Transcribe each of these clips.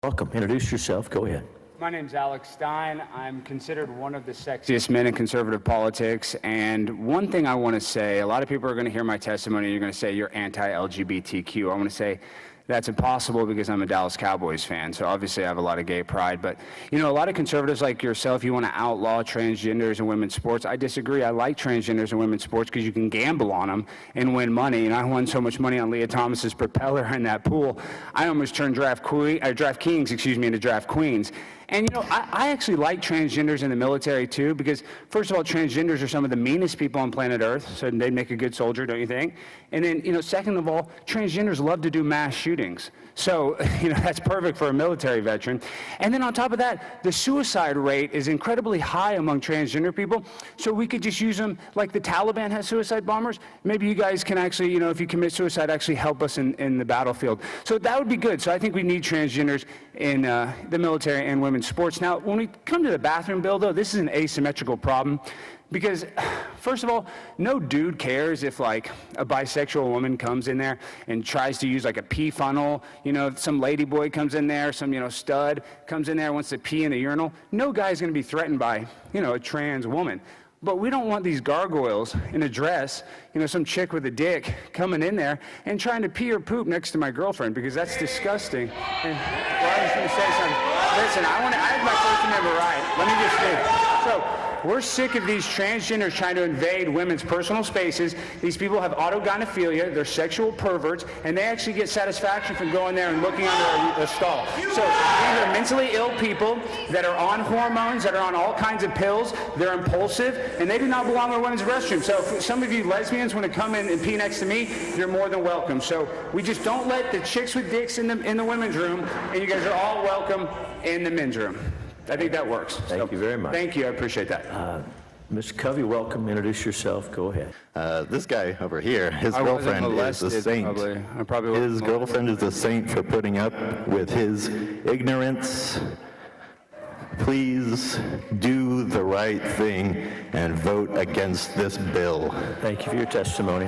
Welcome. Introduce yourself. Go ahead. My name's Alex Stein. I'm considered one of the sexiest men in conservative politics. And one thing I want to say, a lot of people are going to hear my testimony and you're going to say you're anti-LGBTQ. I want to say that's impossible because I'm a Dallas Cowboys fan. So obviously I have a lot of gay pride. But, you know, a lot of conservatives like yourself, you want to outlaw transgenders in women's sports. I disagree. I like transgenders in women's sports because you can gamble on them and win money. And I won so much money on Leah Thomas's propeller in that pool. I almost turned draft kings into draft queens. And, you know, I actually like transgenders in the military, too, because, first of all, transgenders are some of the meanest people on planet Earth, so they'd make a good soldier, don't you think? And then, you know, second of all, transgenders love to do mass shootings. So, you know, that's perfect for a military veteran. And then on top of that, the suicide rate is incredibly high among transgender people, so we could just use them like the Taliban has suicide bombers. Maybe you guys can actually, you know, if you commit suicide, actually help us in the battlefield. So that would be good. So I think we need transgenders in the military and women's sports. Now, when we come to the bathroom bill, though, this is an asymmetrical problem because, first of all, no dude cares if, like, a bisexual woman comes in there and tries to use, like, a pee funnel. You know, if some lady boy comes in there, some, you know, stud comes in there, wants to pee in a urinal. No guy's going to be threatened by, you know, a trans woman. But we don't want these gargoyles in a dress, you know, some chick with a dick coming in there and trying to pee or poop next to my girlfriend because that's disgusting. And well, I was going to say something. Listen, I have my First Amendment right. Let me just say. So, we're sick of these transgenders trying to invade women's personal spaces. These people have autogynephilia, they're sexual perverts, and they actually get satisfaction from going there and looking under a stall. So these are mentally ill people that are on hormones, that are on all kinds of pills, they're impulsive, and they do not belong in a women's restroom. So if some of you lesbians want to come in and pee next to me, you're more than welcome. So we just don't let the chicks with dicks in the women's room, and you guys are all welcome in the men's room. I think that works. Thank you very much. Thank you. I appreciate that. Mr. Covey, welcome. Introduce yourself. Go ahead. This guy over here, his girlfriend is a saint. His girlfriend is a saint for putting up with his ignorance. Please do the right thing and vote against this bill. Thank you for your testimony.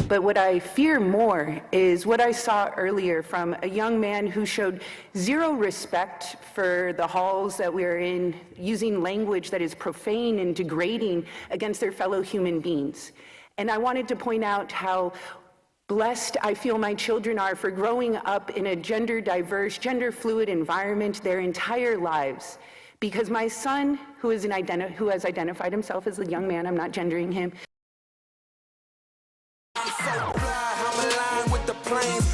But what I fear more is what I saw earlier from a young man who showed zero respect for the halls that we're in, using language that is profane and degrading against their fellow human beings. And I wanted to point out how blessed I feel my children are for growing up in a gender diverse, gender fluid environment their entire lives. Because my son, who has identified himself as a young man, I'm not gendering him,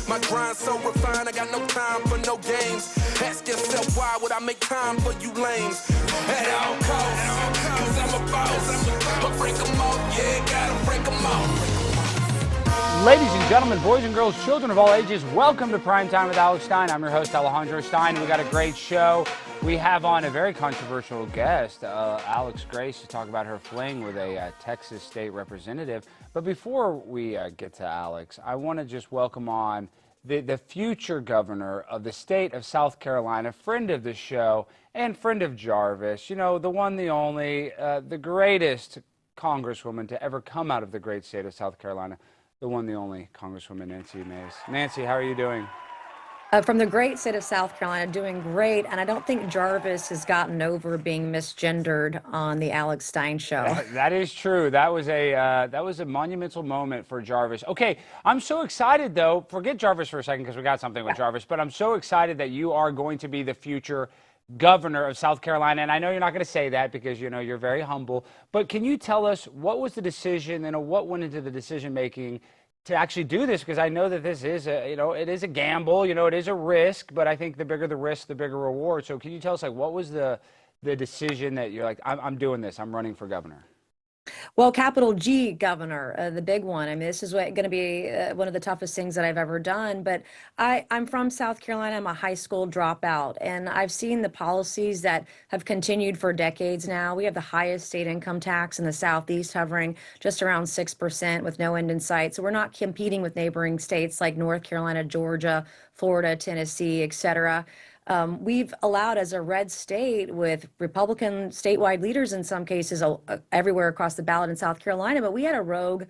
my grind so refined, I got no time for no games. Ask yourself why would I make time for you lames? At all costs, cause I'm a boss. But break them off, yeah, gotta break them off. Ladies and gentlemen, boys and girls, children of all ages, welcome to Primetime with Alex Stein. I'm your host, Alejandro Stein. We got a great show. We have on a very controversial guest, Alex Grace, to talk about her fling with a Texas state representative. But before we get to Alex, I want to just welcome on the future governor of the state of South Carolina, friend of the show and friend of Jarvis, you know, the one, the only, the greatest Congresswoman to ever come out of the great state of South Carolina, the one, the only Congresswoman Nancy Mace. Nancy, how are you doing? From the great state of South Carolina, doing great, and I don't think Jarvis has gotten over being misgendered on the Alex Stein show. That is true. That was a monumental moment for Jarvis. Okay, I'm so excited though. Forget Jarvis for a second because we got something with Jarvis, but I'm so excited that you are going to be the future governor of South Carolina, and I know you're not going to say that because you know you're very humble. But can you tell us what was the decision and what went into the decision making to actually do this? Because I know that this is it is a gamble, it is a risk, but I think the bigger the risk, the bigger reward. So can you tell us, like, what was the decision that you're like, I'm doing this, I'm running for governor? Well, capital G governor, the big one. I mean, this is going to be one of the toughest things that I've ever done. But I'm from South Carolina. I'm a high school dropout, and I've seen the policies that have continued for decades now. We have the highest state income tax in the Southeast, hovering just around 6% with no end in sight. So we're not competing with neighboring states like North Carolina, Georgia, Florida, Tennessee, et cetera. We've allowed, as a red state with Republican statewide leaders in some cases everywhere across the ballot in South Carolina, but we had a rogue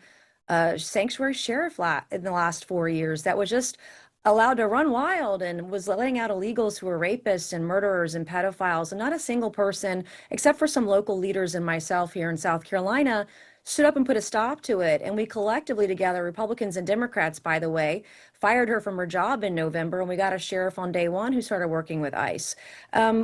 sanctuary sheriff in the last 4 years that was just allowed to run wild and was letting out illegals who were rapists and murderers and pedophiles. And not a single person, except for some local leaders and myself here in South Carolina, stood up and put a stop to it. And we collectively together, Republicans and Democrats, by the way, fired her from her job in November, and we got a sheriff on day one who started working with ICE.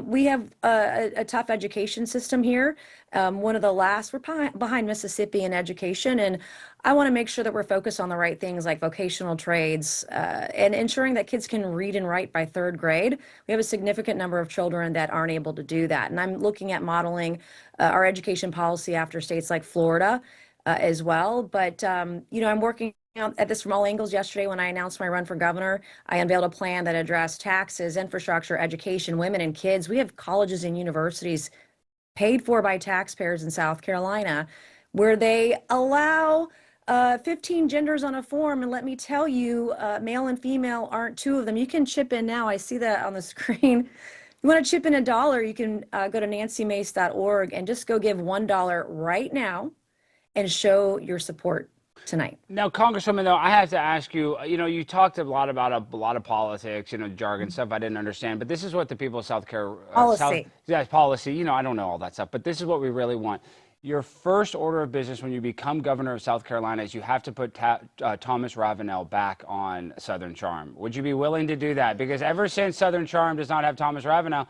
We have a tough education system here. One of the last, we're behind Mississippi in education, and I want to make sure that we're focused on the right things like vocational trades and ensuring that kids can read and write by 3rd grade. We have a significant number of children that aren't able to do that. And I'm looking at modeling our education policy after states like Florida as well. But, you know, I'm working at this from all angles. Yesterday, when I announced my run for governor, I unveiled a plan that addressed taxes, infrastructure, education, women and kids. We have colleges and universities paid for by taxpayers in South Carolina where they allow 15 genders on a form. And let me tell you, male and female aren't 2 of them. You can chip in now. I see that on the screen. You want to chip in $1, you can go to nancymace.org and just go give $1 right now and show your support tonight. Now, Congresswoman, though, I have to ask you, you know, you talked a lot about a lot of politics, you know, jargon stuff I didn't understand, but this is what the people of South Carolina, policy, you know, I don't know all that stuff, but this is what we really want. Your first order of business when you become governor of South Carolina is you have to put Thomas Ravenel back on Southern Charm. Would you be willing to do that? Because ever since Southern Charm does not have Thomas Ravenel,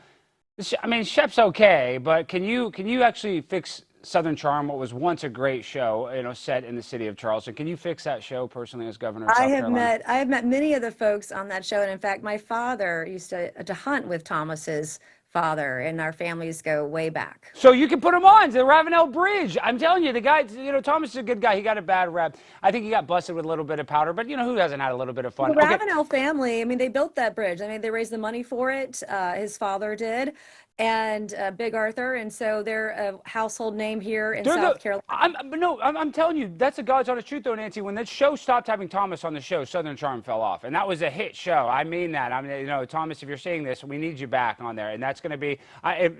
I mean, Shep's okay, but can you actually fix Southern Charm, what was once a great show, you know, set in the city of Charleston? Can you fix that show personally as governor of South Carolina? I have met many of the folks on that show, and in fact, my father used to hunt with Thomas's father, and our families go way back. So you can put him on the Ravenel Bridge. I'm telling you, the guy, you know, Thomas is a good guy. He got a bad rep. I think he got busted with a little bit of powder, but you know, who hasn't had a little bit of fun? The Ravenel family, I mean, they built that bridge. I mean, they raised the money for it. His father did. And Big Arthur, and so they're a household name here in South Carolina. I'm telling you, that's the God's honest truth, though, Nancy. When that show stopped having Thomas on the show, Southern Charm fell off, and that was a hit show. I mean that. I mean, you know, Thomas, if you're seeing this, we need you back on there, and that's going to be.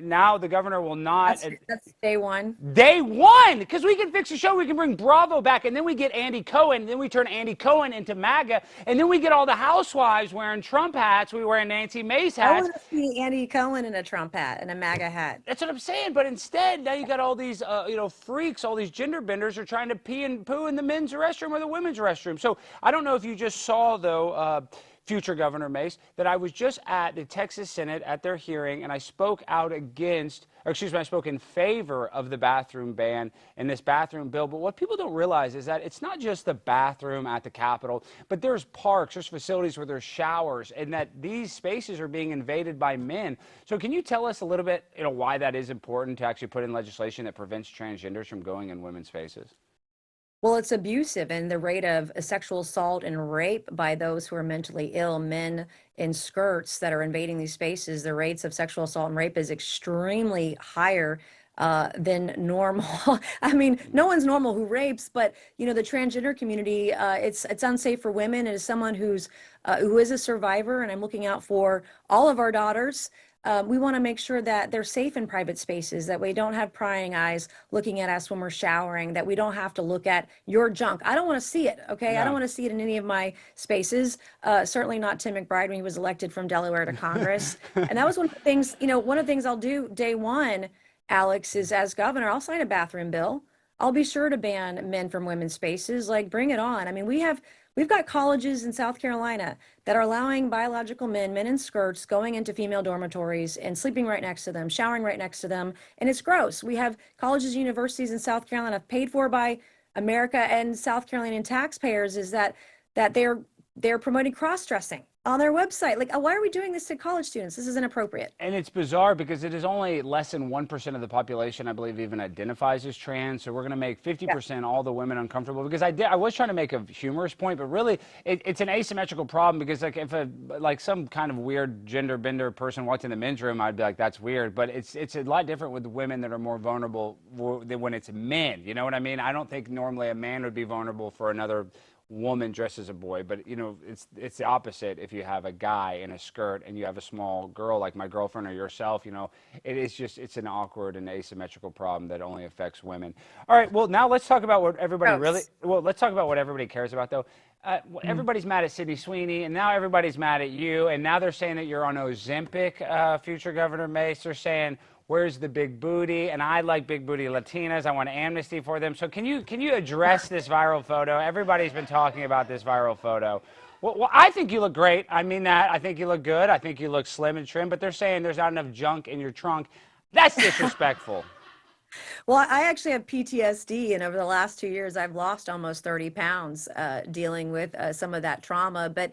Now the governor will not. That's day one. Day one, because we can fix the show. We can bring Bravo back, and then we get Andy Cohen. Then we turn Andy Cohen into MAGA, and then we get all the housewives wearing Trump hats. We wear Nancy Mace hats. I want to see Andy Cohen in a Trump hat and a MAGA hat. That's what I'm saying. But instead, now you got all these, you know, freaks, all these gender benders are trying to pee and poo in the men's restroom or the women's restroom. So I don't know if you just saw, though, future Governor Mace, that I was just at the Texas Senate at their hearing, and I spoke out against, or excuse me, I spoke in favor of the bathroom ban and this bathroom bill. But what people don't realize is that it's not just the bathroom at the Capitol, but there's parks, there's facilities where there's showers, and that these spaces are being invaded by men. So can you tell us a little bit, you know, why that is important to actually put in legislation that prevents transgenders from going in women's spaces? Well, it's abusive, and the rate of sexual assault and rape by those who are mentally ill, men in skirts that are invading these spaces, the rates of sexual assault and rape is extremely higher than normal. I mean, no one's normal who rapes, but you know, the transgender community, it's unsafe for women. And as someone who is a survivor, and I'm looking out for all of our daughters, we want to make sure that they're safe in private spaces, that we don't have prying eyes looking at us when we're showering, that we don't have to look at your junk. I don't want to see it, okay? I don't want to see it in any of my spaces, certainly not Tim McBride when he was elected from Delaware to Congress. And that was one of the things, you know, one of the things I'll do day one, Alex, is as governor, I'll sign a bathroom bill. I'll be sure to ban men from women's spaces, like bring it on. I mean, we've got colleges in South Carolina that are allowing biological men in skirts, going into female dormitories and sleeping right next to them, showering right next to them, and it's gross. We have colleges and universities in South Carolina paid for by America and South Carolinian taxpayers, is that they're promoting cross-dressing on their website. Like, why are we doing this to college students? This is inappropriate. And it's bizarre because it is only less than 1% of the population, I believe, even identifies as trans. So we're going to make 50% all the women uncomfortable. Because I was trying to make a humorous point, but really it's an asymmetrical problem. Because like if some kind of weird gender bender person walked in the men's room, I'd be like, that's weird. But it's a lot different with women that are more vulnerable than when it's men. You know what I mean? I don't think normally a man would be vulnerable for another woman dressed as a boy, but you know, it's the opposite if you have a guy in a skirt and you have a small girl like my girlfriend or yourself. You know, it's an awkward and asymmetrical problem that only affects women. All right, well, now let's talk about what everybody let's talk about what everybody cares about, though. Everybody's mad at Sydney Sweeney, and now everybody's mad at you, and now they're saying that you're on Ozempic, future Governor Mace. They're saying, where's the big booty? And I like big booty Latinas. I want amnesty for them. So can you address this viral photo? Everybody's been talking about this viral photo. Well, I think you look great. I mean that. I think you look good. I think you look slim and trim, but they're saying there's not enough junk in your trunk. That's disrespectful. Well, I actually have PTSD, and over the last 2 years, I've lost almost 30 pounds dealing with some of that trauma. But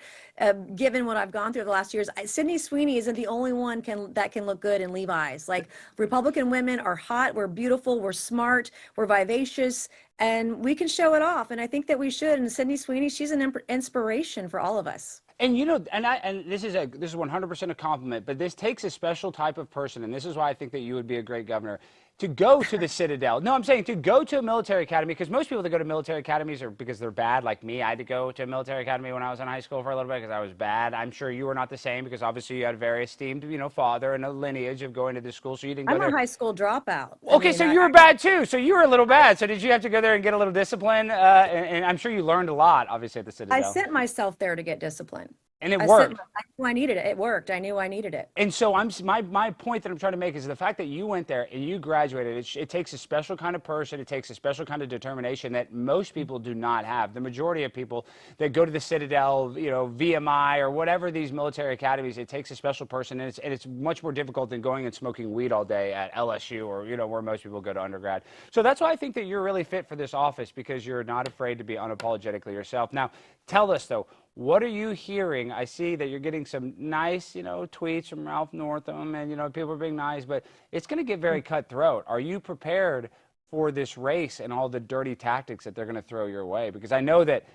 given what I've gone through the last 2 years, Sydney Sweeney isn't the only one that can look good in Levi's. Like, Republican women are hot, we're beautiful, we're smart, we're vivacious, and we can show it off. And I think that we should. And Sydney Sweeney, she's an inspiration for all of us. And you know, and this is 100% a compliment, but this takes a special type of person, and this is why I think that you would be a great governor, to go to the Citadel. No, I'm saying to go to a military academy, because most people that go to military academies are because they're bad, like me. I had to go to a military academy when I was in high school for a little bit because I was bad. I'm sure you were not the same, because obviously you had a very esteemed, you know, father and a lineage of going to this school, so you didn't go there. I'm a high school dropout. Okay, so you were bad too. So you were a little bad. So did you have to go there and get a little discipline? And I'm sure you learned a lot, obviously, at the Citadel. I sent myself there to get discipline. And it worked. I knew I needed it. It worked. I knew I needed it. And so my point that I'm trying to make is the fact that you went there and you graduated. It takes a special kind of person. It takes a special kind of determination that most people do not have. The majority of people that go to the Citadel, you know, VMI or whatever these military academies, it takes a special person, and it's much more difficult than going and smoking weed all day at LSU or, you know, where most people go to undergrad. So that's why I think that you're really fit for this office, because you're not afraid to be unapologetically yourself. Now, tell us though, what are you hearing? I see that you're getting some nice, you know, tweets from Ralph Northam, and, you know, people are being nice, but it's going to get very cutthroat. Are you prepared for this race and all the dirty tactics that they're going to throw your way? Because I know that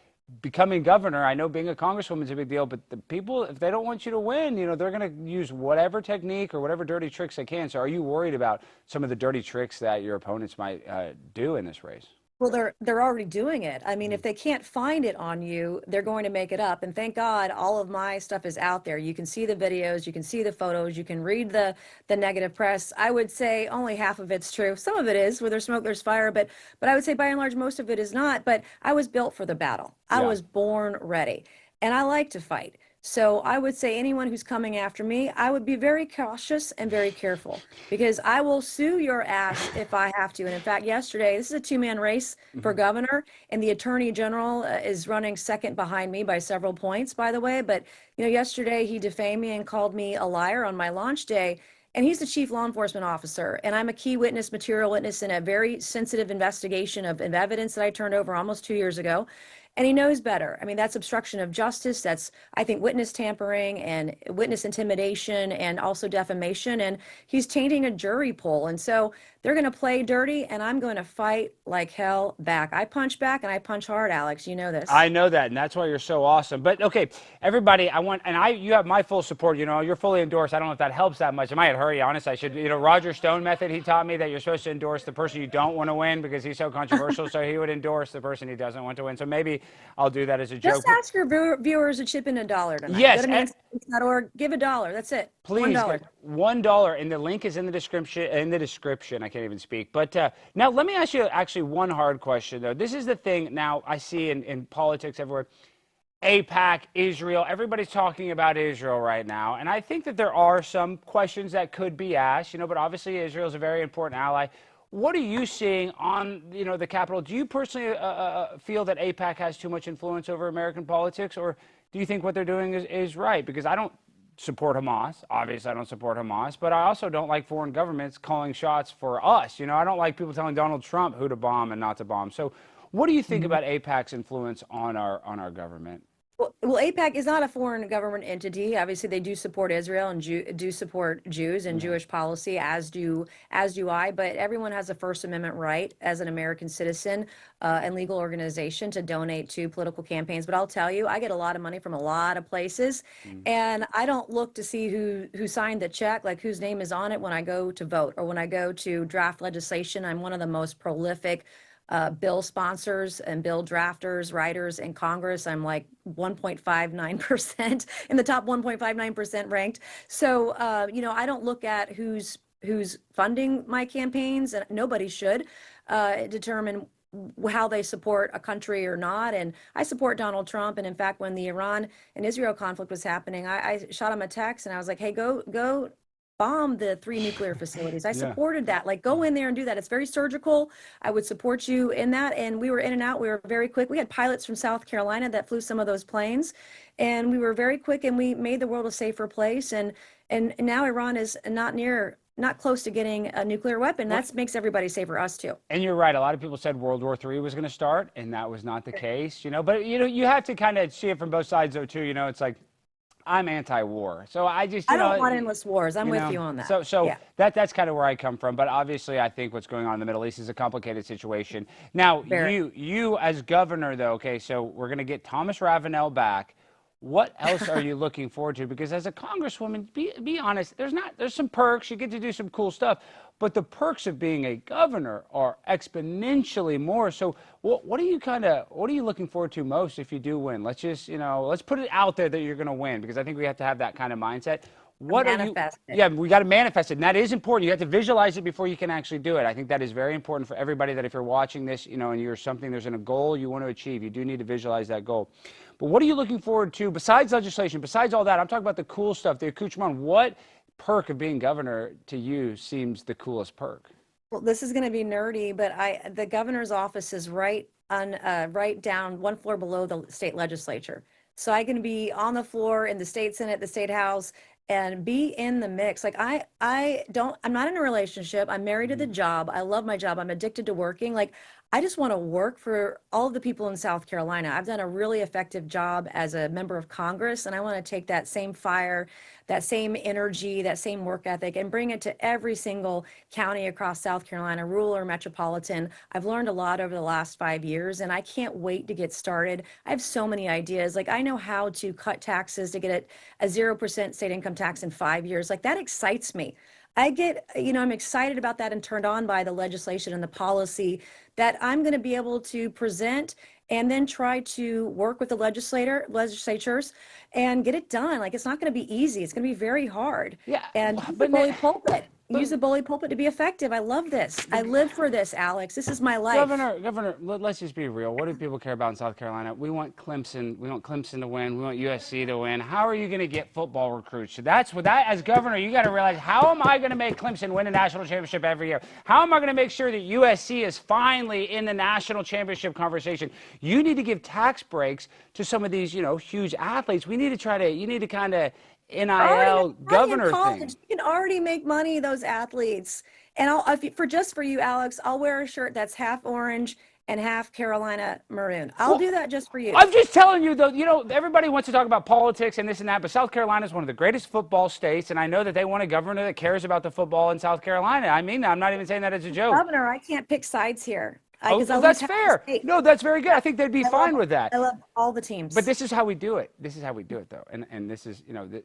becoming governor, I know being a congresswoman is a big deal, but the people, if they don't want you to win, you know, they're going to use whatever technique or whatever dirty tricks they can. So are you worried about some of the dirty tricks that your opponents might do in this race? Well, they're already doing it. I mean, if they can't find it on you, they're going to make it up. And thank God, all of my stuff is out there. You can see the videos, you can see the photos, you can read the negative press. I would say only half of it's true. Some of it is. Where there's smoke, there's fire. But I would say by and large, most of it is not. But I was built for the battle. I was born ready, and I like to fight. So I would say anyone who's coming after me, I would be very cautious and very careful, because I will sue your ass if I have to. And in fact, yesterday, this is a two-man race for governor, and the attorney general is running second behind me by several points, by the way. But, you know, yesterday he defamed me and called me a liar on my launch day. And he's the chief law enforcement officer, and I'm a key witness, material witness in a very sensitive investigation of evidence that I turned over almost 2 years ago. And he knows better. I mean, that's obstruction of justice. That's, I think, witness tampering and witness intimidation and also defamation. And he's tainting a jury pool. And so they're going to play dirty, and I'm going to fight like hell back. I punch back, and I punch hard, Alex. You know this. I know that, and that's why you're so awesome. But okay, everybody, you have my full support. You know, you're fully endorsed. I don't know if that helps that much. I might hurry, honest. I should, you know, Roger Stone method. He taught me that you're supposed to endorse the person you don't want to win because he's so controversial. So he would endorse the person he doesn't want to win. So maybe I'll do that as a joke. Just ask your viewers to chip in $1 tonight. Yes. Go to MSNBC.org, give $1. That's it. Please, $1. $1, and the link is in the description. I can't even speak. But now let me ask you actually one hard question, though. This is the thing now I see in politics everywhere. AIPAC, Israel, everybody's talking about Israel right now. And I think that there are some questions that could be asked, you know, but obviously Israel is a very important ally. What are you seeing on, you know, the Capitol? Do you personally feel that AIPAC has too much influence over American politics, or do you think what they're doing is right? Because I don't support Hamas. Obviously, I don't support Hamas, but I also don't like foreign governments calling shots for us. You know, I don't like people telling Donald Trump who to bomb and not to bomb. So what do you think about AIPAC's influence on our government? Well, AIPAC is not a foreign government entity. Obviously, they do support Israel and do support Jews and Jewish policy, as do I. But everyone has a First Amendment right as an American citizen and legal organization to donate to political campaigns. But I'll tell you, I get a lot of money from a lot of places, and I don't look to see who signed the check, like whose name is on it when I go to vote or when I go to draft legislation. I'm one of the most prolific bill sponsors and bill drafters, writers in Congress. I'm like 1.59% in the top 1.59% ranked. So, you know, I don't look at who's funding my campaigns, and nobody should determine how they support a country or not. And I support Donald Trump. And in fact, when the Iran and Israel conflict was happening, I shot him a text and I was like, hey, go bomb the 3 nuclear facilities. I supported that. Like, go in there and do that. It's very surgical. I would support you in that. And we were in and out. We were very quick. We had pilots from South Carolina that flew some of those planes, and we were very quick, and we made the world a safer place. And now Iran is not close to getting a nuclear weapon. That makes everybody safer, us too. And you're right. A lot of people said World War III was going to start, and that was not the case, you know. But, you know, you have to kind of see it from both sides, though, too. You know, it's like, I'm anti-war. So I just, I don't want endless wars. I'm with you on that. So that's kind of where I come from. But obviously, I think what's going on in the Middle East is a complicated situation. Now, you as governor, though, okay, so we're going to get Thomas Ravenel back. What else are you looking forward to? Because as a congresswoman, be honest, there's some perks. You get to do some cool stuff, but the perks of being a governor are exponentially more. So what are you looking forward to most if you do win? Let's just, you know, let's put it out there that you're going to win, because I think we have to have that kind of mindset. What manifest are you? Yeah, we got to manifest it, and that is important. You have to visualize it before you can actually do it. I think that is very important for everybody. That if you're watching this, you know, and there's a goal you want to achieve, you do need to visualize that goal. But what are you looking forward to besides legislation, besides all that? I'm talking about the cool stuff, the accoutrement. What perk of being governor to you seems the coolest perk? Well, this is going to be nerdy, but the governor's office is right down one floor below the state legislature. So I can be on the floor in the state Senate, the state house, and be in the mix. Like I'm not in a relationship. I'm married to the job. I love my job. I'm addicted to working. Like, I just want to work for all of the people in South Carolina. I've done a really effective job as a member of Congress, and I want to take that same fire, that same energy, that same work ethic, and bring it to every single county across South Carolina, rural or metropolitan. I've learned a lot over the last 5 years, and I can't wait to get started. I have so many ideas. Like, I know how to cut taxes to get a 0% state income tax in 5 years. Like, that excites me. I'm excited about that and turned on by the legislation and the policy that I'm going to be able to present and then try to work with the legislatures and get it done. Like, it's not going to be easy. It's going to be very hard. Yeah. And the bully pulpit. Use the bully pulpit to be effective. I love this. I live for this, Alex. This is my life. Governor, let's just be real. What do people care about in South Carolina? We want Clemson. We want Clemson to win. We want USC to win. How are you going to get football recruits? So as governor, you got to realize, how am I going to make Clemson win a national championship every year? How am I going to make sure that USC is finally in the national championship conversation? You need to give tax breaks to some of these, huge athletes. You need to kind of NIL governor thing. You can already make money, those athletes. And for you, Alex, I'll wear a shirt that's half orange and half Carolina maroon. I'll do that just for you. I'm just telling you, though, everybody wants to talk about politics and this and that, but South Carolina is one of the greatest football states, and I know that they want a governor that cares about the football in South Carolina. I mean, I'm not even saying that as a joke. Governor, I can't pick sides here. That's fair. No, that's very good. I think they'd be fine with that. I love all the teams. But this is how we do it. Though. And this is,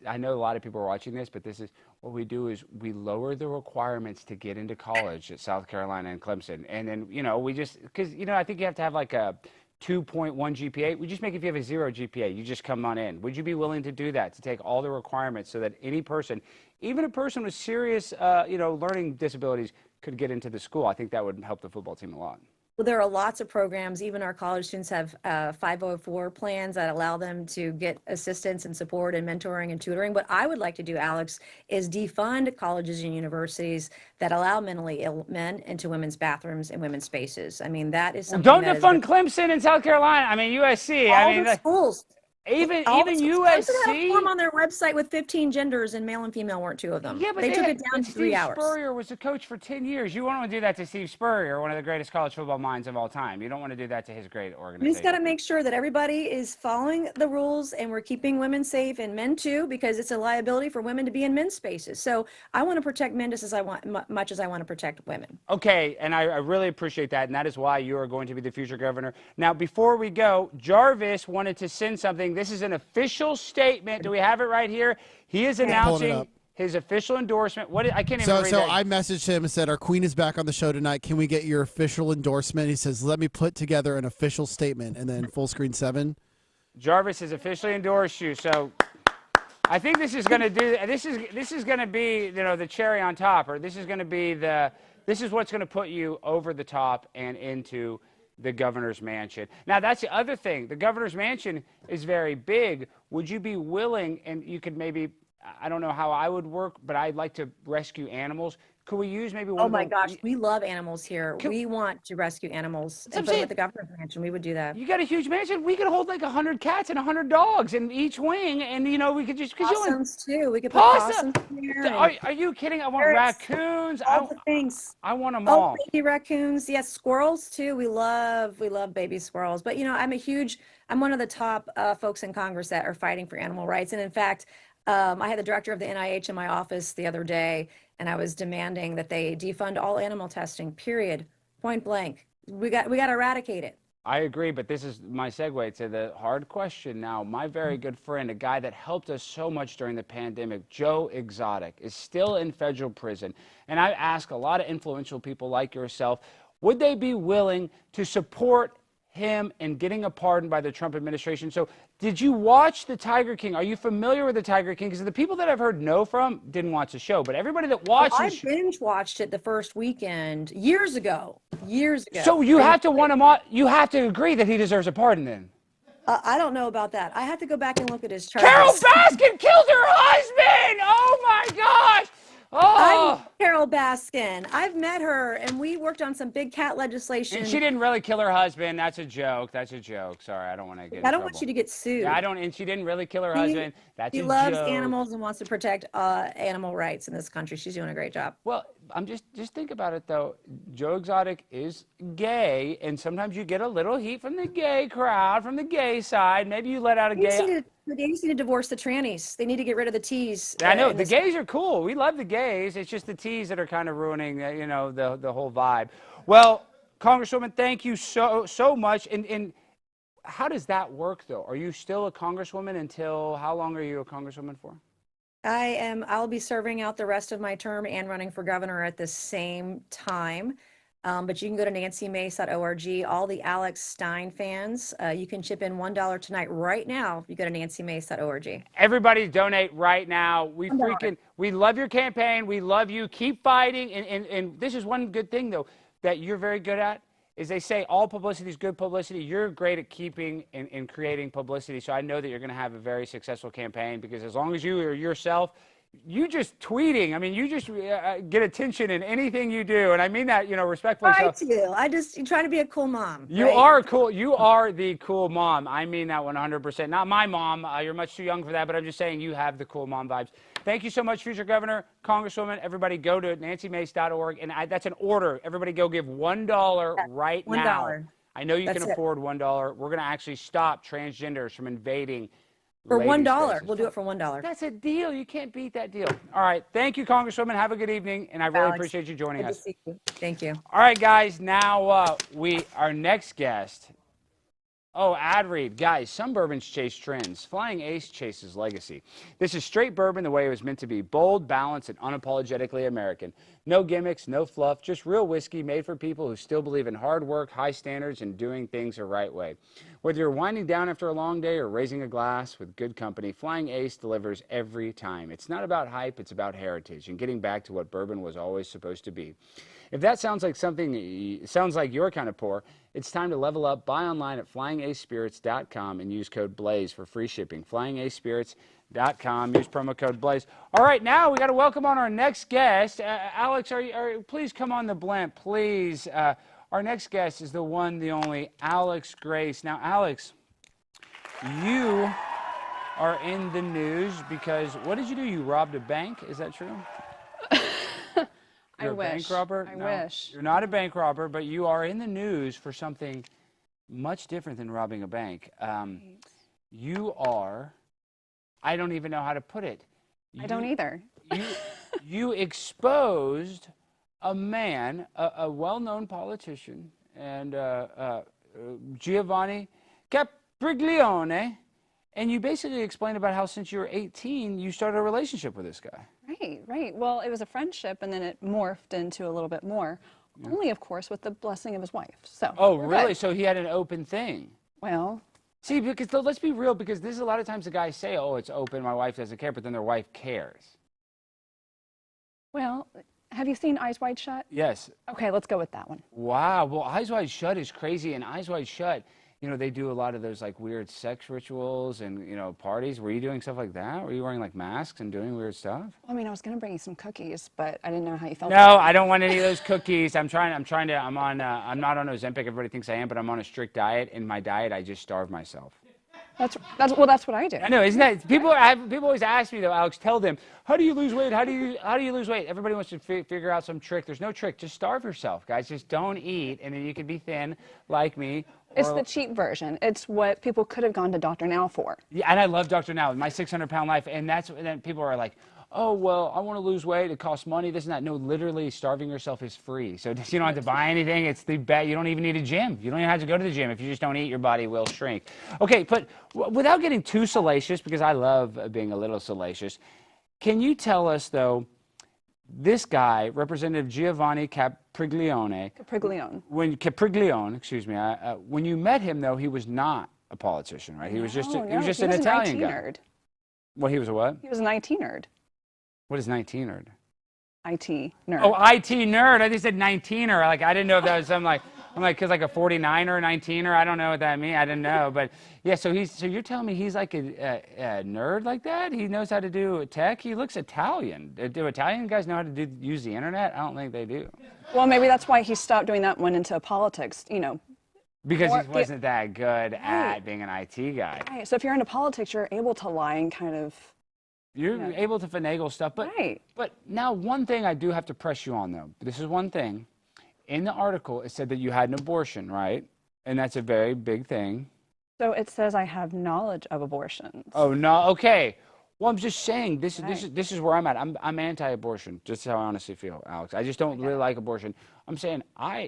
I know a lot of people are watching this, but this is what we do is we lower the requirements to get into college at South Carolina and Clemson. And then, because I think you have to have like a 2.1 GPA. We just make it if you have a 0 GPA, you just come on in. Would you be willing to do that, to take all the requirements so that any person, even a person with serious, learning disabilities, could get into the school? I think that would help the football team a lot. Well, there are lots of programs. Even our college students have 504 plans that allow them to get assistance and support and mentoring and tutoring. What I would like to do, Alex, is defund colleges and universities that allow mentally ill men into women's bathrooms and women's spaces. I mean, that is something. Don't defund Clemson in South Carolina. I mean, USC. All the schools. Even USC had a form on their website with 15 genders, and male and female weren't 2 of them. Yeah, but they took it down to 3 hours. Steve Spurrier was the coach for 10 years. You want to do that to Steve Spurrier, one of the greatest college football minds of all time. You don't want to do that to his great organization. We just got to make sure that everybody is following the rules, and we're keeping women safe, and men too, because it's a liability for women to be in men's spaces. So I want to protect men just as much as I want to protect women. Okay, and I really appreciate that, and that is why you are going to be the future governor. Now, before we go, Jarvis wanted to send something. This is an official statement. Do we have it right here? He is announcing his official endorsement. I can't even So, read so that. I messaged him and said, our queen is back on the show tonight. Can we get your official endorsement? He says, let me put together an official statement. And then full screen 7. Jarvis has officially endorsed you. So I think this is going to do. This is going to be, the cherry on top, or this is going to be this is what's going to put you over the top and into the governor's mansion. Now, that's the other thing. The governor's mansion is very big. Would you be willing, and you could maybe, I don't know how I would work, but I'd like to rescue animals. Could we use maybe one Oh of my the, gosh, we love animals here. We want to rescue animals. what I'm And put it saying. with the governor's mansion, we would do that. You got a huge mansion. We could hold like 100 cats and 100 dogs in each wing, and we could just Possums too. We could put Possum. possums here. and Are you kidding? I want parrots, raccoons. all the things. I want them Oh, all. baby raccoons. Yes, squirrels too. We love baby squirrels. But I'm one of the top folks in Congress that are fighting for animal rights. And in fact, I had the director of the NIH in my office the other day, and I was demanding that they defund all animal testing, period, point blank. We got to eradicate it. I agree, but this is my segue to the hard question now. My very good friend, a guy that helped us so much during the pandemic, Joe Exotic, is still in federal prison. And I ask a lot of influential people like yourself, would they be willing to support him in getting a pardon by the Trump administration? So did you watch the Tiger King? Are you familiar with the Tiger King? Because the people that I've heard no from didn't watch the show, but everybody that watched the I show. binge watched it the first weekend years ago. So you have to want him on. You have to agree that he deserves a pardon then. I don't know about that. I had to go back and look at his charges. Carol Baskin killed her husband! Oh my gosh! Oh! I'm Carol Baskin. I've met her, and we worked on some big cat legislation. And she didn't really kill her husband. That's a joke. That's a joke. Sorry, I don't want to get in I don't trouble. want you to get sued. Yeah, I don't. And she didn't really kill her husband. That's a She joke. loves animals and wants to protect animal rights in this country. She's doing a great job. Well, I'm just think about it though. Joe Exotic is gay, and sometimes you get a little heat from the gay crowd, from the gay side. Maybe you let out a gay. The gays need to divorce the trannies. They need to get rid of the T's. I know the gays are cool. We love the gays. It's just the T's that are kind of ruining, the whole vibe. Well, Congresswoman, thank you so much. And how does that work though? Are you still a Congresswoman until how long are you a Congresswoman for? I'll be serving out the rest of my term and running for governor at the same time. But you can go to nancymace.org. All the Alex Stein fans, you can chip in $1 tonight right now if you go to nancymace.org. Everybody donate right now. We love your campaign. We love you. Keep fighting. And this is one good thing though that you're very good at is they say all publicity is good publicity. You're great at keeping and creating publicity. So I know that you're going to have a very successful campaign because as long as you are yourself, you just tweeting. I mean, you just get attention in anything you do, and I mean that, respectfully. I'm trying to be a cool mom. You are cool. You are the cool mom. I mean that 100%. Not my mom. You're much too young for that, but I'm just saying you have the cool mom vibes. Thank you so much, future governor, Congresswoman. Everybody go to nancymace.org, and that's an order. Everybody go give $1 right now. $1. I know you can afford $1. We're going to actually stop transgenders from invading. For $1. Spaces. We'll do it for $1. That's a deal. You can't beat that deal. All right. Thank you, Congresswoman. Have a good evening, and I really appreciate you joining us. Good to see you. Thank you. All right, guys. Now our next guest. Oh, ad read. Guys, some bourbons chase trends. Flying Ace chases legacy. This is straight bourbon the way it was meant to be. Bold, balanced, and unapologetically American. No gimmicks, no fluff, just real whiskey made for people who still believe in hard work, high standards, and doing things the right way. Whether you're winding down after a long day or raising a glass with good company, Flying Ace delivers every time. It's not about hype, it's about heritage and getting back to what bourbon was always supposed to be. If that sounds like you're kind of poor, it's time to level up. Buy online at flyingacespirits.com and use code BLAZE for free shipping. Flyingacespirits.com, use promo code BLAZE. All right, now we got to welcome on our next guest. Alex, please come on the blimp, please. Our next guest is the one, the only, Alex Grace. Now, Alex, you are in the news because, what did you do? You robbed a bank? Is that true? You're a bank robber? I wish. You're not a bank robber, but you are in the news for something much different than robbing a bank. You are, I don't even know how to put it. I don't either. You exposed a man, a well-known politician, and Giovanni Capriglione, and you basically explained about how since you were 18, you started a relationship with this guy. Right. Right. Well, it was a friendship, and then it morphed into a little bit more. Only, of course, with the blessing of his wife. So. Oh, we're really? good. So he had an open thing. Well. See, because let's be real, because this is a lot of times the guys say, oh, it's open, my wife doesn't care, but then their wife cares. Well, have you seen Eyes Wide Shut? Yes. Okay, let's go with that one. Wow. Well, Eyes Wide Shut is crazy, and Eyes Wide Shut, you know, they do a lot of those like weird sex rituals and, you know, parties. Were you doing stuff like that? Were you wearing like masks and doing weird stuff? I mean, I was going to bring you some cookies, but I didn't know how you felt. No, I don't want any of those cookies. I'm not on Ozempic. Everybody thinks I am, but I'm on a strict diet. In my diet, I just starve myself. That's what I do. I know, isn't that, people always ask me though, Alex, tell them, how do you lose weight? How do you lose weight? Everybody wants to figure out some trick. There's no trick. Just starve yourself, guys. Just don't eat, and then you can be thin like me. It's the cheap version. It's what people could have gone to Dr. Now for. Yeah, and I love Dr. Now, my 600-pound life, and then people are like, oh, well, I want to lose weight. It costs money, this and that. No, literally, starving yourself is free. So you don't have to buy anything. It's the bet. You don't even need a gym. You don't even have to go to the gym. If you just don't eat, your body will shrink. Okay, but without getting too salacious, because I love being a little salacious, can you tell us, though, this guy, Representative Giovanni Capriglione, when you met him, though, he was not a politician, right? He was just an Italian guy. Nerd. Well, he was a what? He was an IT nerd. What is 19-erd? IT nerd. Oh, IT nerd. I just said 19er. Like, I didn't know if that was something like, I'm like, cause like a 49er, 19er. I don't know what that means. I didn't know, but yeah. So you're telling me he's like a nerd like that? He knows how to do tech. He looks Italian. Do Italian guys know how to use the internet? I don't think they do. Well, maybe that's why he stopped doing that and went into politics. You know. Because he wasn't that good at being an IT guy. Right. So if you're into politics, you're able to lie and kind of. You're able to finagle stuff, but now one thing I do have to press you on, though. This is one thing. In the article, it said that you had an abortion, right? And that's a very big thing. So it says I have knowledge of abortions. Oh, no. Okay. Well, I'm just saying, this is where I'm at. I'm anti-abortion, just how I honestly feel, Alex. I just don't really like abortion. I'm saying,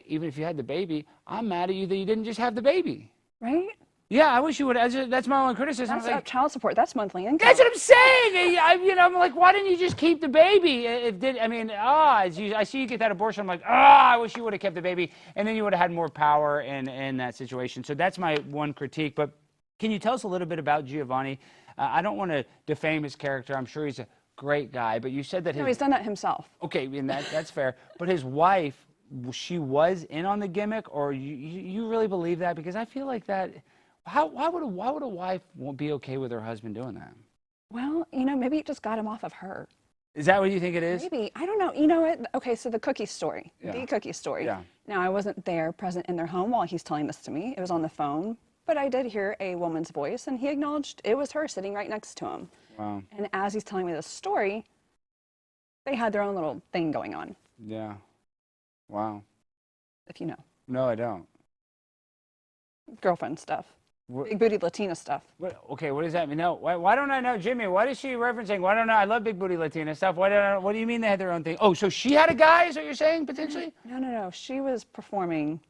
even if you had the baby, I'm mad at you that you didn't just have the baby. Right? Yeah, I wish you would. That's my only criticism. That's like, child support. That's monthly income. That's what I'm saying. I'm like, why didn't you just keep the baby? I see you get that abortion. I'm like, I wish you would have kept the baby, and then you would have had more power in that situation. So that's my one critique. But can you tell us a little bit about Giovanni? I don't want to defame his character. I'm sure he's a great guy. But you said that he's done that himself. Okay, and that's fair. But his wife, she was in on the gimmick, or you really believe that? Because I feel like that. Why would a wife be okay with her husband doing that? Well, maybe it just got him off of her. Is that what you think it is? Maybe. I don't know. You know what? Okay, so the cookie story. Yeah. The cookie story. Yeah. Now, I wasn't there present in their home while he's telling this to me. It was on the phone. But I did hear a woman's voice, and he acknowledged it was her sitting right next to him. Wow. And as he's telling me this story, they had their own little thing going on. Yeah. Wow. If you know. No, I don't. Girlfriend stuff. Big booty Latina stuff. Okay, what does that mean? No, why don't I know, Jimmy? What is she referencing? Why don't I love big booty Latina stuff? What do you mean they had their own thing? Oh, so she had a guy? Is what you're saying potentially? No. She was performing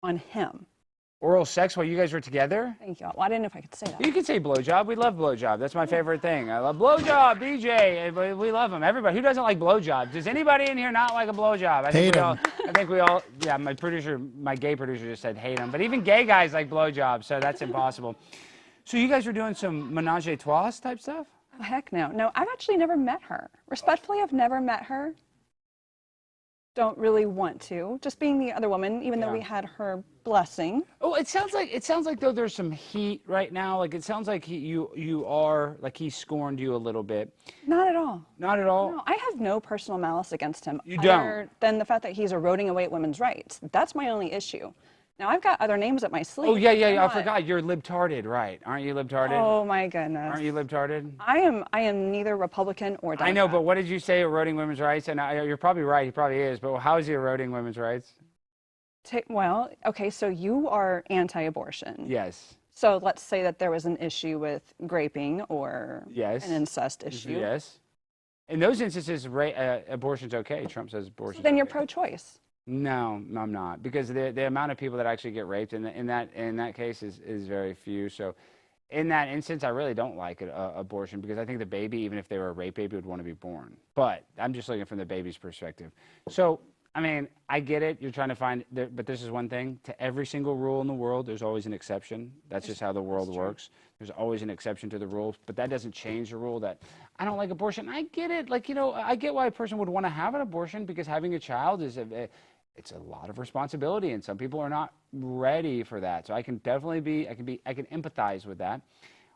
on him. Oral sex while you guys were together? Thank you. Well, I didn't know if I could say that. You could say blowjob. We love blowjob. That's my favorite thing. I love blowjob, BJ. We love them. Everybody. Who doesn't like blowjob? Does anybody in here not like a blowjob? I think we all. Yeah, my gay producer just said hate them. But even gay guys like blowjobs, so that's impossible. So you guys were doing some menage a trois type stuff? Oh, heck no. No, I've actually never met her. Respectfully, I've never met her. Don't really want to. Just being the other woman, even though we had her blessing. Oh, it sounds like though there's some heat right now. Like it sounds like you are like he scorned you a little bit. Not at all. Not at all. No, I have no personal malice against him. You don't. Than the fact that he's eroding away at women's rights. That's my only issue. Now I've got other names up my sleeve. Oh yeah. I forgot. You're libtarded, right? Aren't you libtarded? Oh my goodness. Aren't you libtarded? I am neither Republican or Democrat. I know, but what did you say? Eroding women's rights? And you're probably right. He probably is. But how is he eroding women's rights? Well, okay. So you are anti-abortion. Yes. So let's say that there was an issue with graping or an incest issue. Yes. In those instances, abortion's okay. Trump says abortion. So then you're pro-choice. No, I'm not, because the amount of people that actually get raped in that case is very few. So in that instance, I really don't like abortion because I think the baby, even if they were a rape baby, would want to be born. But I'm just looking from the baby's perspective. So, I mean, I get it. You're trying to find, but this is one thing. To every single rule in the world, there's always an exception. That's just how the world works. There's always an exception to the rules, but that doesn't change the rule that I don't like abortion. I get it. Like, you know, I get why a person would want to have an abortion because having a child is it's a lot of responsibility, and some people are not ready for that. So I can definitely I can empathize with that.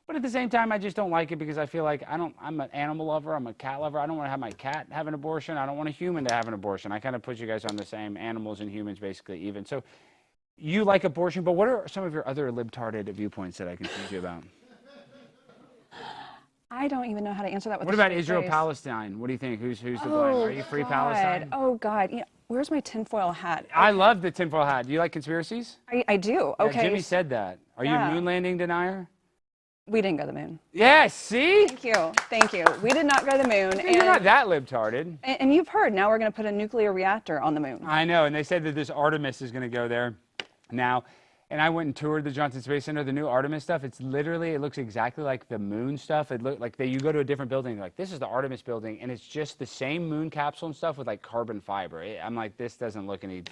But at the same time, I just don't like it because I feel like I'm an animal lover, I'm a cat lover. I don't want to have my cat have an abortion. I don't want a human to have an abortion. I kind of put you guys on the same, animals and humans basically even. So you like abortion, but what are some of your other libtarded viewpoints that I can teach you about? I don't even know how to answer that with What about Israel-Palestine? What do you think? Who's to blame? Are you free Palestine? Oh, God. You know, where's my tinfoil hat? I love the tinfoil hat. Do you like conspiracies? I do. Okay. Yeah, Jimmy said that. Are you a moon landing denier? We didn't go to the moon. Yeah, see? Thank you. Thank you. We did not go to the moon. You're not that libtarded. And you've heard, now we're going to put a nuclear reactor on the moon. I know, and they said that this Artemis is going to go there now. And I went and toured the Johnson Space Center, the new Artemis stuff. It's literally, it looks exactly like the moon stuff. It looked like you go to a different building, like this is the Artemis building, and it's just the same moon capsule and stuff with like carbon fiber. I'm like, this doesn't look any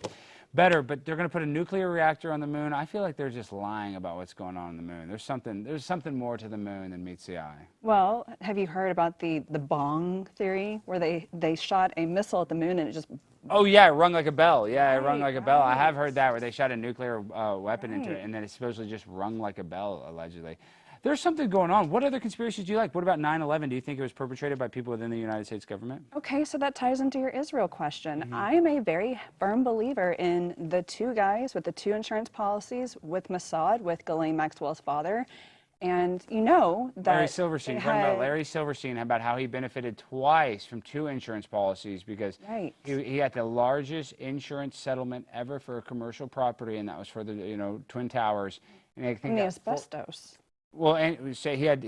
better, but they're going to put a nuclear reactor on the moon. I feel like they're just lying about what's going on the moon. There's something more to the moon than meets the eye. Well, have you heard about the bong theory, where they shot a missile at the moon and it just... Oh yeah, it rung like a bell. Yeah, it rung like a bell. I have heard that, where they shot a nuclear weapon into it, and then it supposedly just rung like a bell, allegedly. There's something going on. What other conspiracies do you like? What about 9/11? Do you think it was perpetrated by people within the United States government? Okay, so that ties into your Israel question. I am a very firm believer in the two guys with the two insurance policies with Mossad, with Ghislaine Maxwell's father. And you know that Larry Silverstein, talking about Larry Silverstein, about how he benefited twice from two insurance policies because he had the largest insurance settlement ever for a commercial property, and that was for the Twin Towers. And I think the asbestos. Well, and say he had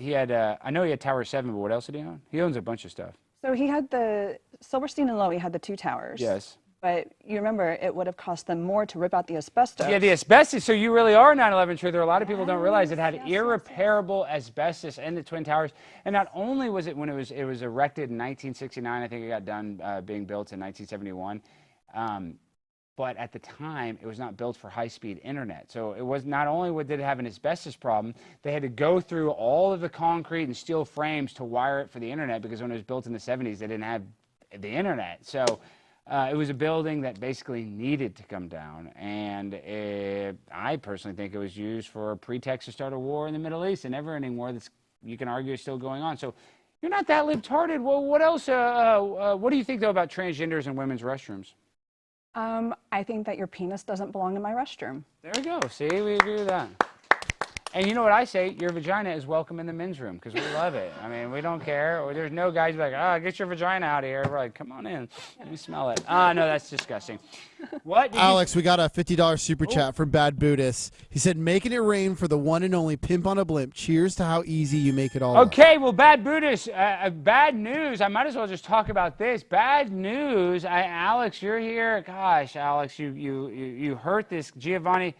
I know he had Tower 7, but what else did he own? He owns a bunch of stuff. So he had the Silverstein and Lowy had the two towers. Yes. But you remember, it would have cost them more to rip out the asbestos. Yeah, the asbestos. So you really are 9/11 truther. A lot of people don't realize it had irreparable asbestos in the Twin Towers. And not only was it when it was erected in 1969, I think it got done being built in 1971. But at the time, it was not built for high-speed internet. So it was not only did it have an asbestos problem, they had to go through all of the concrete and steel frames to wire it for the internet, because when it was built in the 70s, they didn't have the internet. So it was a building that basically needed to come down. And I personally think it was used for a pretext to start a war in the Middle East, a never-ending war that's, you can argue, is still going on. So you're not that libtarded. Well, what else? What do you think, though, about transgenders and women's restrooms? I think that your penis doesn't belong in my restroom. There we go. See, we agree with that. And you know what I say? Your vagina is welcome in the men's room, because we love it. I mean, we don't care. Or there's no guys like, get your vagina out of here. We're like, come on in. Let me smell it. No, that's disgusting. What? Alex, we got a $50 super chat from Bad Buddhist. He said, making it rain for the one and only Pimp on a Blimp. Cheers to how easy you make it all Okay, well, Bad Buddhist, bad news. I might as well just talk about this. Bad news. Alex, you're here. Gosh, Alex, you hurt this Giovanni.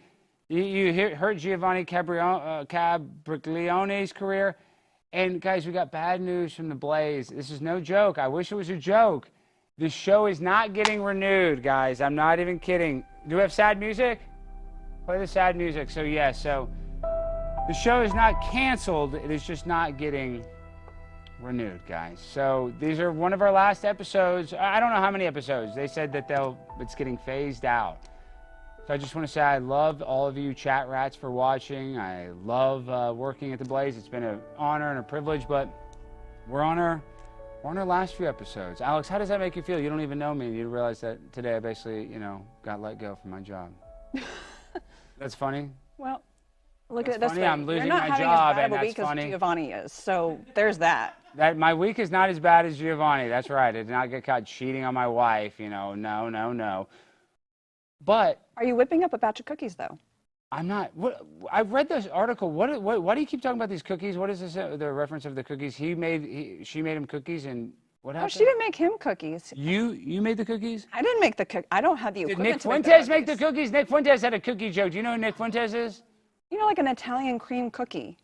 You hurt Giovanni Capriglione's career. And guys, we got bad news from the Blaze. This is no joke. I wish it was a joke. The show is not getting renewed, guys. I'm not even kidding. Do we have sad music? Play the sad music. So yes, so the show is not canceled. It is just not getting renewed, guys. So these are one of our last episodes. I don't know how many episodes. They said that it's getting phased out. So I just want to say I love all of you chat rats for watching. I love working at the Blaze. It's been an honor and a privilege, but we're on our last few episodes. Alex, how does that make you feel? You don't even know me, and you realize that today I basically, got let go from my job. That's funny. Well, look at it this way. I'm losing You're not my having job, as bad and of a that's week funny. as Giovanni is, so there's that. My week is not as bad as Giovanni. That's right. I did not get caught cheating on my wife. No. But are you whipping up a batch of cookies, though? I'm not. I read this article. Why do you keep talking about these cookies? What is this? The reference of the cookies? She made him cookies, and what happened? Oh, she didn't make him cookies. You made the cookies? I didn't make the cookies. I don't have the equipment. Did Nick to make Fuentes make the cookies? Nick Fuentes had a cookie joke. Do you know who Nick Fuentes is? Like an Italian cream cookie.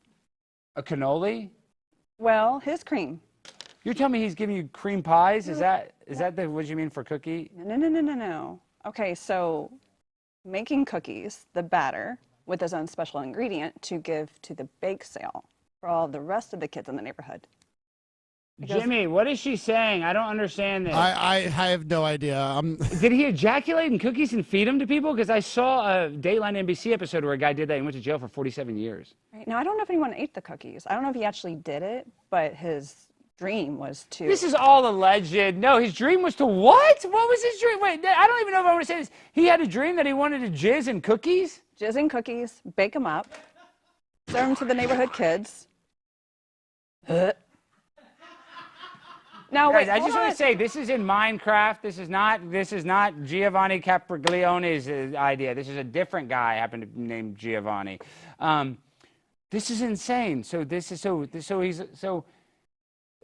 A cannoli? Well, his cream. You're telling me he's giving you cream pies? Is that what you mean for cookie? No. Okay, so making cookies, the batter, with his own special ingredient to give to the bake sale for all the rest of the kids in the neighborhood. Jimmy, what is she saying? I don't understand this. I have no idea. Did he ejaculate in cookies and feed them to people? Because I saw a Dateline NBC episode where a guy did that and went to jail for 47 years. Right. Now, I don't know if anyone ate the cookies. I don't know if he actually did it, but his dream was to... This is all alleged. No, his dream was to what? What was his dream? Wait, I don't even know if I want to say this. He had a dream that he wanted to jizz in cookies? Jizz in cookies, bake them up, serve them to the neighborhood kids. Now, Guys, wait, I just want to say, this is in Minecraft. This is not Giovanni Capriglione's idea. This is a different guy, happened to be named Giovanni. This is insane. So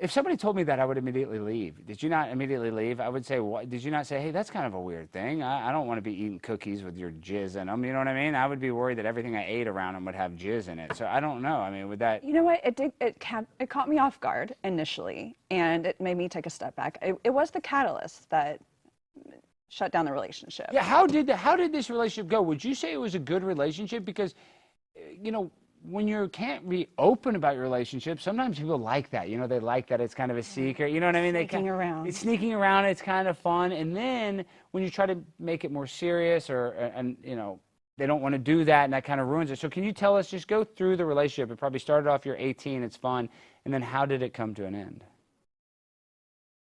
if somebody told me that, I would immediately leave. Did you not immediately leave? I would say, what? Did you not say, hey, that's kind of a weird thing. I don't want to be eating cookies with your jizz in them. You know what I mean? I would be worried that everything I ate around them would have jizz in it. So I don't know. I mean, would that... You know what? It caught me off guard initially, and it made me take a step back. It was the catalyst that shut down the relationship. Yeah, how did this relationship go? Would you say it was a good relationship? Because, you know, when you can't be open about your relationship, sometimes people like that. You know, they like that it's kind of a secret. You know what I mean? Sneaking around. It's sneaking around. It's kind of fun. And then when you try to make it more serious, and you know, they don't want to do that, and that kind of ruins it. So can you tell us, just go through the relationship? It probably started off, you're 18, it's fun, and then how did it come to an end?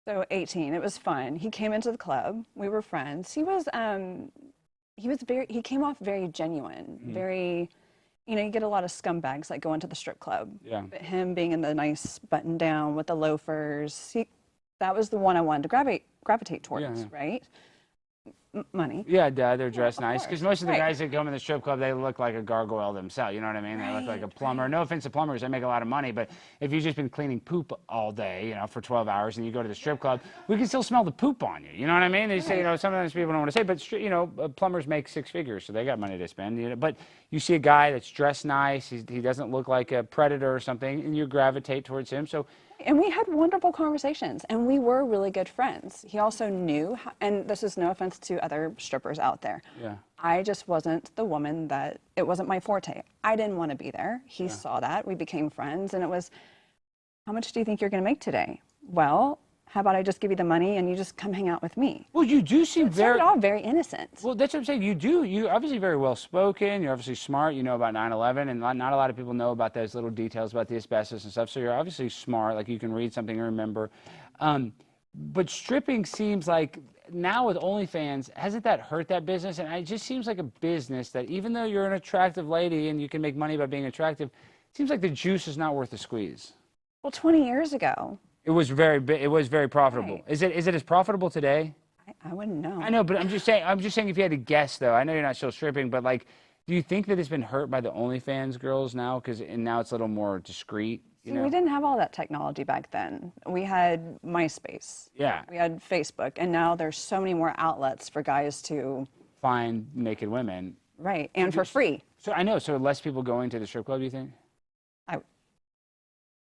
So 18, it was fun. He came into the club. We were friends. He came off very genuine, very. You know, you get a lot of scumbags that go into the strip club. Yeah. But him being in the nice button down with the loafers, that was the one I wanted to gravitate towards, right? Money. Yeah, they're dressed nice. Because most of the Right. guys that come in the strip club, they look like a gargoyle themselves. You know what I mean? They look like a plumber. No offense to plumbers, they make a lot of money. But if you've just been cleaning poop all day, you know, for 12 hours, and you go to the strip club, we can still smell the poop on you. You know what I mean? They say, you know, sometimes people don't want to say, but you know, plumbers make six figures, so they got money to spend. You know, but you see a guy that's dressed nice, he doesn't look like a predator or something, and you gravitate towards him. So. And we had wonderful conversations, and we were really good friends. He also knew, and this is no offense to other strippers out there. Yeah. I just wasn't the woman that, it wasn't my forte. I didn't want to be there. He saw that. We became friends, and it was, how much do you think you're going to make today? Well, how about I just give you the money and you just come hang out with me? Well, you do seem It all very innocent. Well, that's what I'm saying. You're obviously very well spoken. You're obviously smart. You know about 9/11, and not a lot of people know about those little details about the asbestos and stuff. So you're obviously smart. Like you can read something and remember. But stripping seems like now with OnlyFans, hasn't that hurt that business? And it just seems like a business that even though you're an attractive lady and you can make money by being attractive, it seems like the juice is not worth the squeeze. Well, 20 years ago. It was very profitable. Right. Is it as profitable today? I wouldn't know. I know, but I'm just saying if you had to guess though, I know you're not still stripping, but like, do you think that it's been hurt by the OnlyFans girls now? And now it's a little more discreet, you know? We didn't have all that technology back then. We had MySpace. Yeah. We had Facebook, and now there's so many more outlets for guys to Find naked women. Right, and for free. So I know, so less people going to the strip club, do you think?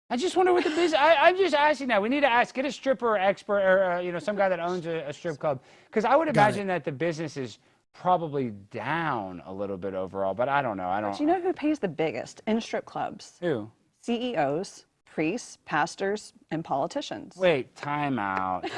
I just wonder what the business. I'm just asking now. We need to ask. Get a stripper expert, or you know, some guy that owns a strip club, because I would imagine that the business is probably down a little bit overall. But I don't know. But you know who pays the biggest in strip clubs? Who? CEOs, priests, pastors, and politicians. Wait, time out.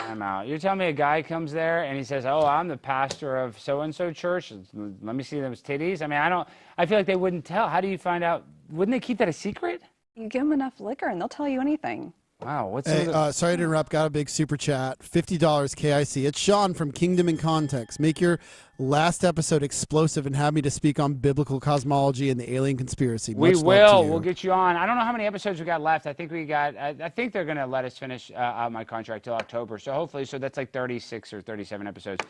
You're telling me a guy comes there and he says, "Oh, I'm the pastor of so-and-so church. Let me see those titties." I mean, I feel like they wouldn't tell. How do you find out? Wouldn't they keep that a secret? You give them enough liquor and they'll tell you anything. Wow, what's Hey, sorry to interrupt. Got a big super chat. $50 KIC. It's Sean from Kingdom in Context. Make your last episode explosive and have me to speak on biblical cosmology and the alien conspiracy. We will. We'll get you on. I don't know how many episodes we got left. I think they're going to let us finish out my contract till October. So hopefully, that's like 36 or 37 episodes.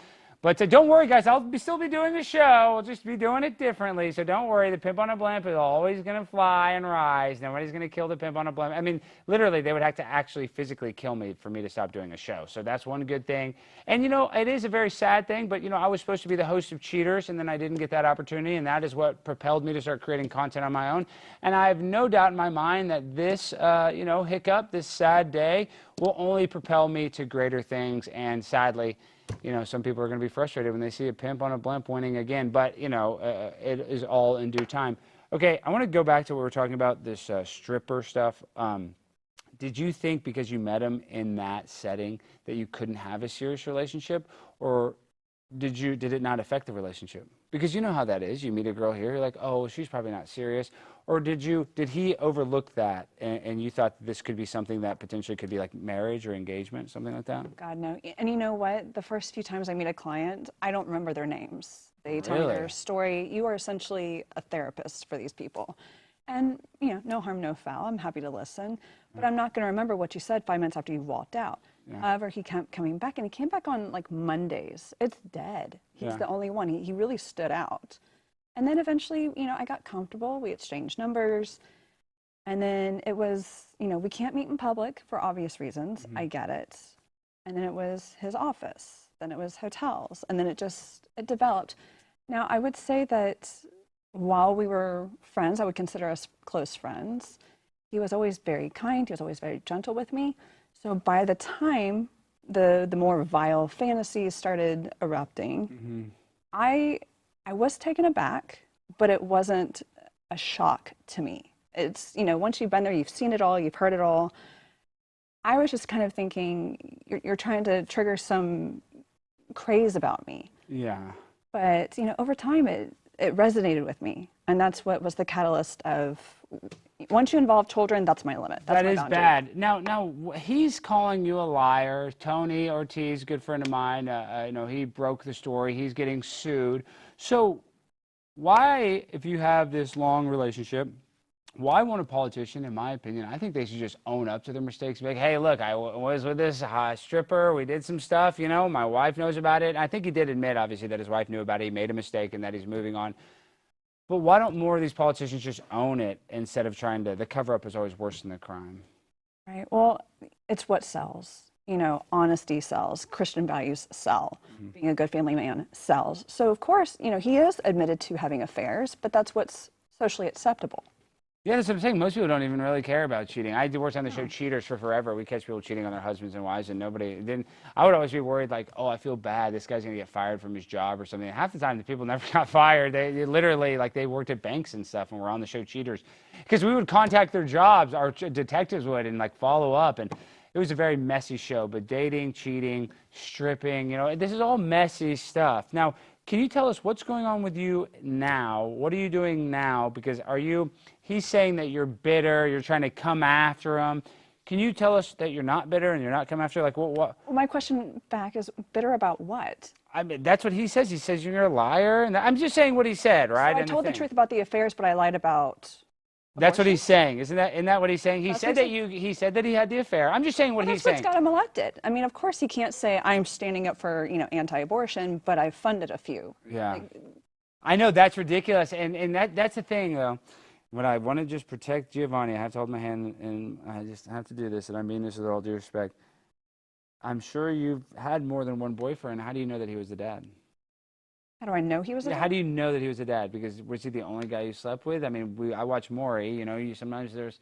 But don't worry, guys. I'll still be doing the show. We'll just be doing it differently. So don't worry. The pimp on a blimp is always going to fly and rise. Nobody's going to kill the pimp on a blimp. I mean, literally, they would have to actually physically kill me for me to stop doing a show. So that's one good thing. And, you know, it is a very sad thing. But, you know, I was supposed to be the host of Cheaters, and then I didn't get that opportunity. And that is what propelled me to start creating content on my own. And I have no doubt in my mind that this, you know, hiccup, this sad day, will only propel me to greater things. And sadly, you know, some people are going to be frustrated when they see a pimp on a blimp winning again, but, you know, it is all in due time. Okay, I want to go back to what we were talking about, this stripper stuff. Did you think because you met him in that setting that you couldn't have a serious relationship, or did it not affect the relationship? Because you know how that is. You meet a girl here, you're like, oh, she's probably not serious. Or did he overlook that and you thought this could be something that potentially could be like marriage or engagement, something like that? God, no. And you know what? The first few times I meet a client, I don't remember their names. They tell me their story. You are essentially a therapist for these people. And, you know, no harm, no foul. I'm happy to listen. But I'm not going to remember what you said 5 minutes after you walked out. Yeah. However, he kept coming back, and he came back on, like, Mondays. It's dead. He's the only one. He really stood out. And then eventually, you know, I got comfortable. We exchanged numbers. And then it was, you know, we can't meet in public for obvious reasons. I get it. And then it was his office. Then it was hotels. And then it developed. Now, I would say that while we were friends, I would consider us close friends. He was always very kind. He was always very gentle with me. So by the time the more vile fantasies started erupting, I was taken aback, but it wasn't a shock to me. It's, you know, once you've been there, you've seen it all, you've heard it all. I was just kind of thinking, you're trying to trigger some craze about me. Yeah. But, you know, over time, it resonated with me. And that's what was the catalyst of, once you involve children, that's my limit. That's that my is boundary. bad. Now, he's calling you a liar. Tony Ortiz, good friend of mine, you know, he broke the story. He's getting sued. So why, if you have this long relationship, why won't a politician, in my opinion, I think they should just own up to their mistakes. Be like, hey, look, I was with this stripper. We did some stuff, you know, my wife knows about it. I think he did admit, obviously, that his wife knew about it. He made a mistake and that he's moving on. But why don't more of these politicians just own it instead of trying to, the cover-up is always worse than the crime. Right. Well, it's what sells. You know, honesty sells. Christian values sell. Being a good family man sells. So, of course, you know, he is admitted to having affairs, but that's what's socially acceptable. Yeah, that's what I'm saying. Most people don't even really care about cheating. I worked on the show Cheaters for forever. We catch people cheating on their husbands and wives, and nobody didn't. I would always be worried, like, oh, I feel bad. This guy's gonna get fired from his job or something. And half the time, the people never got fired. They literally, like, they worked at banks and stuff, and were on the show Cheaters, because we would contact their jobs. Our detectives would, and like follow up, and it was a very messy show. But dating, cheating, stripping, you know, this is all messy stuff. Now, can you tell us what's going on with you now? What are you doing now? Because he's saying that you're bitter, you're trying to come after him. Can you tell us that you're not bitter and you're not coming after? Like, what? Well, my question back is, bitter about what? I mean, that's what he says. He says you're a liar. And I'm just saying what he said, right? So I told the truth about the affairs, but I lied about That's what he's saying. Isn't that what he's saying? He said that he said that he had the affair. I'm just saying what he's saying. That's what's got him elected. I mean, of course he can't say I'm standing up for, you know, anti-abortion, but I funded a few. Yeah. I know that's ridiculous. And that's the thing though. When I want to just protect Giovanni, I have to hold my hand and I just have to do this, and I mean this with all due respect. I'm sure you've had more than one boyfriend. How do you know that he was the dad? How do I know he was a dad? How do you know that he was a dad? Because was he the only guy you slept with? I mean, I watch Maury, you know, sometimes there's...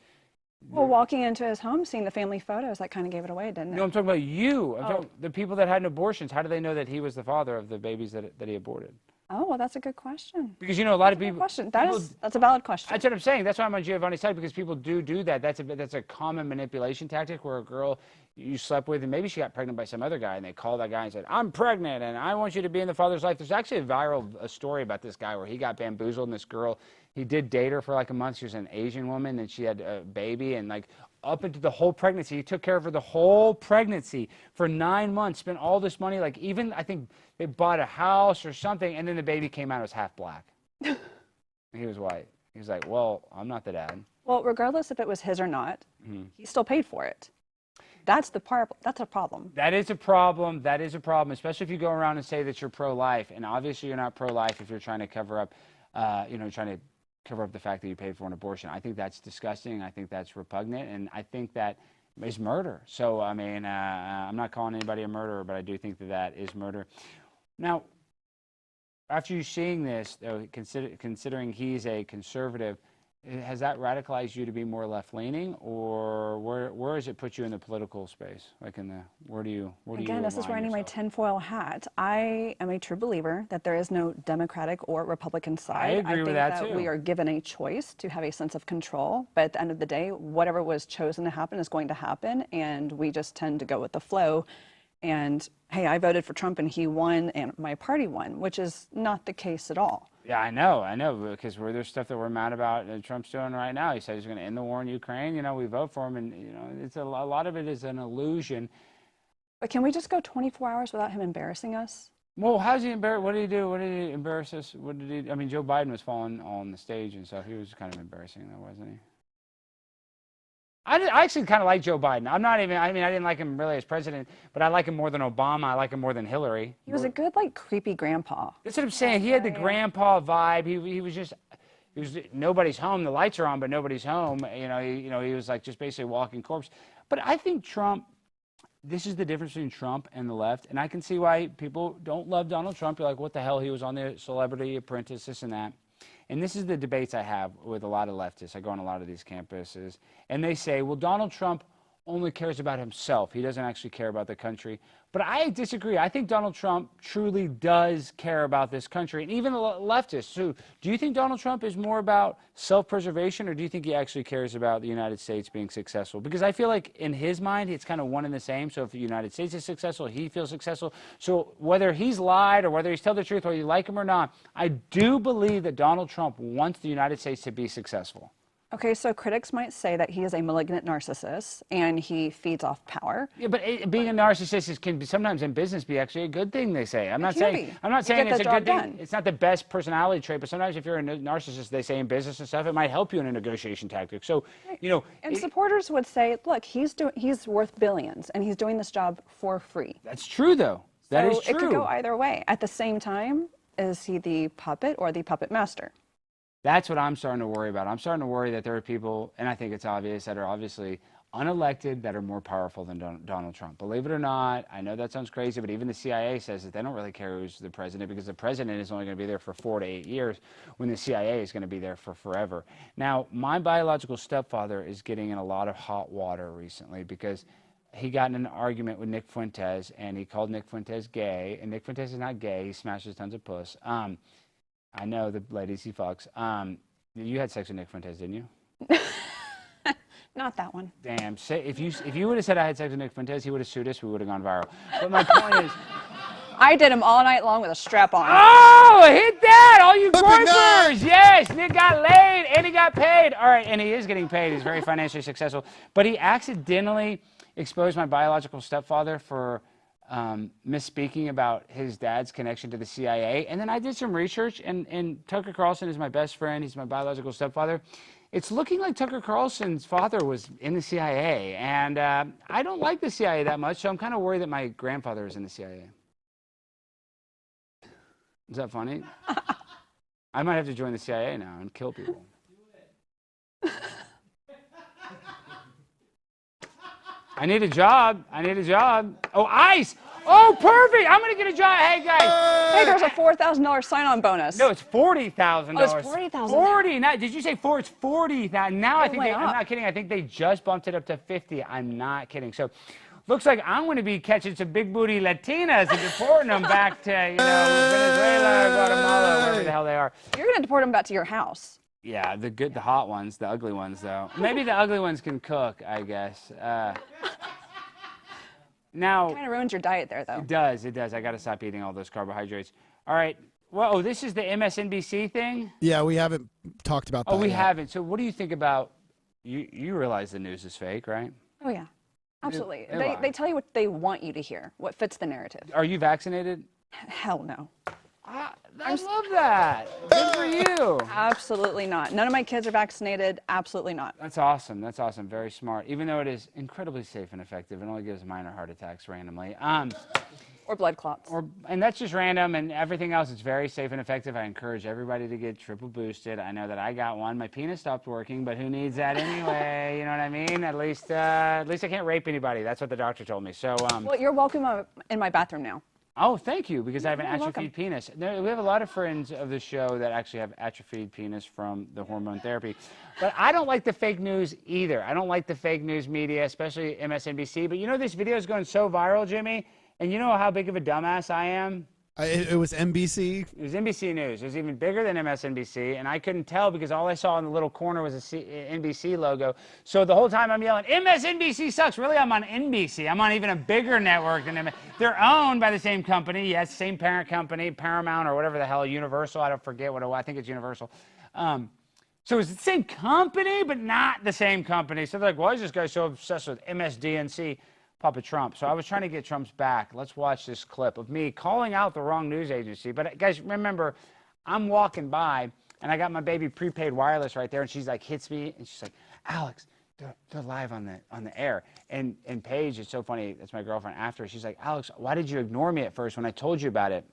Well, walking into his home, seeing the family photos, that kind of gave it away, didn't it? No, I'm talking about you. I'm talking, the people that had abortions. How do they know that he was the father of the babies that he aborted? Oh, well, that's a good question. Because, you know, a lot of people... Question. That's a valid question. That's what I'm saying. That's why I'm on Giovanni's side, because people do that. That's a common manipulation tactic where a girl you slept with, and maybe she got pregnant by some other guy, and they called that guy and said, I'm pregnant, and I want you to be in the father's life. There's actually a viral story about this guy where he got bamboozled, and this girl, he did date her for like a month. She was an Asian woman, and she had a baby, and like up into the whole pregnancy. He took care of her the whole pregnancy for 9 months, spent all this money. Like even, I think they bought a house or something, and then the baby came out, it was half black. He was white. He was like, well, I'm not the dad. Well, regardless if it was his or not, he still paid for it. That's the part. That's a problem. That is a problem. That is a problem, especially if you go around and say that you're pro-life, and obviously you're not pro-life if you're trying to cover up, trying to cover up the fact that you paid for an abortion. I think that's disgusting. I think that's repugnant, and I think that is murder. So, I mean, I'm not calling anybody a murderer, but I do think that that is murder. Now, after you seeing this, though, considering he's a conservative, has that radicalized you to be more left-leaning, or where does it put you in the political space? Like where do you Again, this is where I need my tinfoil hat. I am a true believer that there is no Democratic or Republican side. I agree with that too. We are given a choice to have a sense of control, but at the end of the day, whatever was chosen to happen is going to happen, and we just tend to go with the flow. And hey, I voted for Trump and he won and my party won, which is not the case at all. Yeah, I know, because there's stuff that we're mad about that Trump's doing right now. He said he's going to end the war in Ukraine. We vote for him, and it's a lot of it is an illusion. But can we just go 24 hours without him embarrassing us? Well, how's he embarrass? What did he do? What did he embarrass us? What did he? I mean, Joe Biden was falling on the stage and stuff. He was kind of embarrassing, though, wasn't he? I actually kind of like Joe Biden. I didn't like him really as president, but I like him more than Obama. I like him more than Hillary. He was a good, creepy grandpa. That's what I'm saying. He had the grandpa vibe. He was nobody's home. The lights are on, but nobody's home. He was just basically a walking corpse. But I think Trump, this is the difference between Trump and the left, and I can see why people don't love Donald Trump. You're like, what the hell? He was on the Celebrity Apprentice, this and that. And this is the debates I have with a lot of leftists. I go on a lot of these campuses, and they say, well, Donald Trump only cares about himself. He doesn't actually care about the country. But I disagree. I think Donald Trump truly does care about this country, and even the leftists. So do you think Donald Trump is more about self-preservation, or do you think he actually cares about the United States being successful? Because I feel like in his mind, it's kind of one and the same. So if the United States is successful, he feels successful. So whether he's lied or whether he's told the truth, whether you like him or not, I do believe that Donald Trump wants the United States to be successful. Okay, so critics might say that he is a malignant narcissist and he feeds off power. Yeah, but being a narcissist can be, sometimes in business be actually a good thing, they say. I'm not saying it's a good thing. It's not the best personality trait, but sometimes if you're a narcissist, they say in business and stuff, it might help you in a negotiation tactic. So, And supporters would say, look, he's worth billions and he's doing this job for free. That's true, though. That is true. It could go either way. At the same time, is he the puppet or the puppet master? That's what I'm starting to worry about. I'm starting to worry that there are people, and I think it's obvious, that are obviously unelected that are more powerful than Donald Trump. Believe it or not, I know that sounds crazy, but even the CIA says that they don't really care who's the president because the president is only going to be there for 4 to 8 years when the CIA is going to be there for forever. Now, my biological stepfather is getting in a lot of hot water recently because he got in an argument with Nick Fuentes, and he called Nick Fuentes gay, and Nick Fuentes is not gay. He smashes tons of puss. I know the ladies he fucks. You had sex with Nick Fuentes, didn't you? Not that one. Damn. If you would have said I had sex with Nick Fuentes, he would have sued us. We would have gone viral. But my point is, I did him all night long with a strap on. Oh, hit that, all you groypers! Yes, Nick got laid and he got paid. All right, and he is getting paid. He's very financially successful. But he accidentally exposed my biological stepfather for misspeaking about his dad's connection to the CIA. And then I did some research, and Tucker Carlson is my best friend. He's my biological stepfather. It's looking like Tucker Carlson's father was in the CIA. And I don't like the CIA that much, so I'm kind of worried that my grandfather is in the CIA. Is that funny? I might have to join the CIA now and kill people. I need a job. Oh, ICE! Oh, perfect! I'm gonna get a job. Hey, guys. Hey, there's a $4,000 sign-on bonus. No, it's $40,000. Oh, it's $40,000. 40. Now, did you say 4? It's 40,000. Now I think I'm not kidding. I think they just bumped it up to 50. I'm not kidding. So, looks like I'm going to be catching some big booty Latinas and deporting them back to Venezuela, Guatemala, wherever the hell they are. You're gonna deport them back to your house. Yeah, the hot ones, the ugly ones, though. Maybe the ugly ones can cook, I guess. Now, Kind of ruins your diet there, though. It does. I got to stop eating all those carbohydrates. All right. Well, this is the MSNBC thing? Yeah, we haven't talked about that. Oh, we yet. haven't. So what do you think about, you realize the news is fake, right? Oh, yeah. Absolutely. They They tell you what they want you to hear, what fits the narrative. Are you vaccinated? Hell no. I love that. Good for you. Absolutely not. None of my kids are vaccinated. Absolutely not. That's awesome. That's awesome. Very smart. Even though it is incredibly safe and effective, it only gives minor heart attacks randomly. Or blood clots. And that's just random, and everything else is very safe and effective. I encourage everybody to get triple boosted. I know that I got one. My penis stopped working, but who needs that anyway? You know what I mean? At least I can't rape anybody. That's what the doctor told me. So, Well, you're welcome in my bathroom now. Oh, thank you, because I have an You're atrophied welcome. penis. We have a lot of friends of the show that actually have atrophied penis from the hormone therapy. But I don't like the fake news either. I don't like the fake news media, especially MSNBC. But you know this video is going so viral, Jimmy? And you know how big of a dumbass I am? It was NBC. It was NBC News. It was even bigger than MSNBC, and I couldn't tell because all I saw in the little corner was a NBC logo. So the whole time I'm yelling, MSNBC sucks. Really, I'm on NBC. I'm on even a bigger network than MS. They're owned by the same company. Yes, same parent company, Paramount or whatever the hell, Universal. I don't forget what it was. I think it's Universal. So it's the same company, but not the same company. So they're like, why is this guy so obsessed with MSDNC? Papa Trump. So I was trying to get Trump's back. Let's watch this clip of me calling out the wrong news agency. But guys, remember, I'm walking by and I got my baby prepaid wireless right there, and she's like hits me and she's like, Alex, they're live on the air. And Paige, it's so funny, that's my girlfriend after, she's like, Alex, why did you ignore me at first when I told you about it?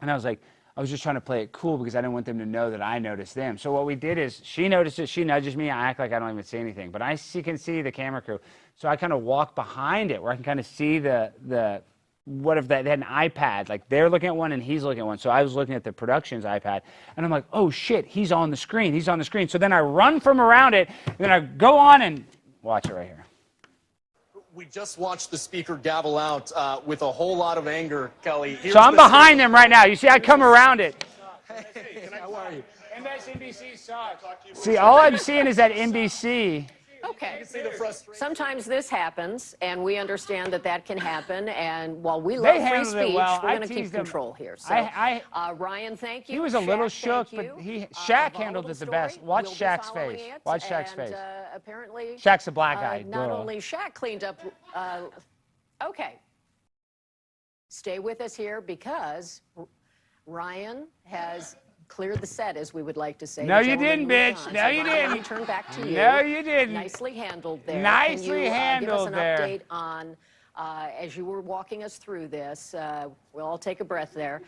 And I was like, I was just trying to play it cool because I didn't want them to know that I noticed them. So what we did is she noticed it, she nudges me, I act like I don't even see anything. But she can see the camera crew. So I kind of walk behind it where I can kind of see what if they had an iPad, like they're looking at one and he's looking at one. So I was looking at the production's iPad and I'm like, oh shit, he's on the screen, he's on the screen. So then I run from around it and then I go on and watch it right here. We just watched the speaker gavel out with a whole lot of anger, Kelly. So I'm behind them right now. You see, I come around it. Hey, how are you? MSNBC sucks. See, all I'm seeing is that NBC. Okay. Sometimes this happens, and we understand that that can happen. And while we love free speech, we're going to keep control here. So, Ryan, thank you. He was a little shook, but Shaq handled it the best. Watch Shaq's face. Watch Shaq's face. Apparently, Shaq's a black guy. Not only Shaq cleaned up. Okay. Stay with us here because Ryan has cleared the set, as we would like to say. No, you didn't, bitch. No, you didn't. Let me turn back to you. No, you didn't. Nicely handled there. Nicely handled there. Can you give us an update on, as you were walking us through this, we'll all take a breath there.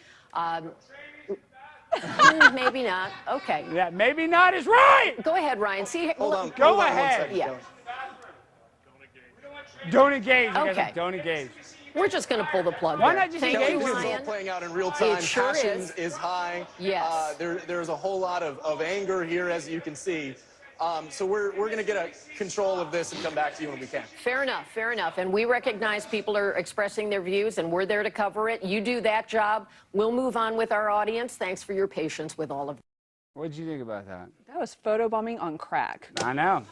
Maybe not. Okay. Yeah, maybe not is right. Go ahead, Ryan. See, Hold on. Go ahead. Yeah. Don't engage. Okay. Don't engage. We're just going to pull the plug. Why there. not just Thank engage you, This is all Ryan. playing out in real time. It sure Passion is. is high. Yes. There's a whole lot of anger here, as you can see. So we're going to get a control of this and come back to you when we can. Fair enough, fair enough. And we recognize people are expressing their views, and we're there to cover it. You do that job. We'll move on with our audience. Thanks for your patience with all of it. What did you think about that? That was photobombing on crack. I know.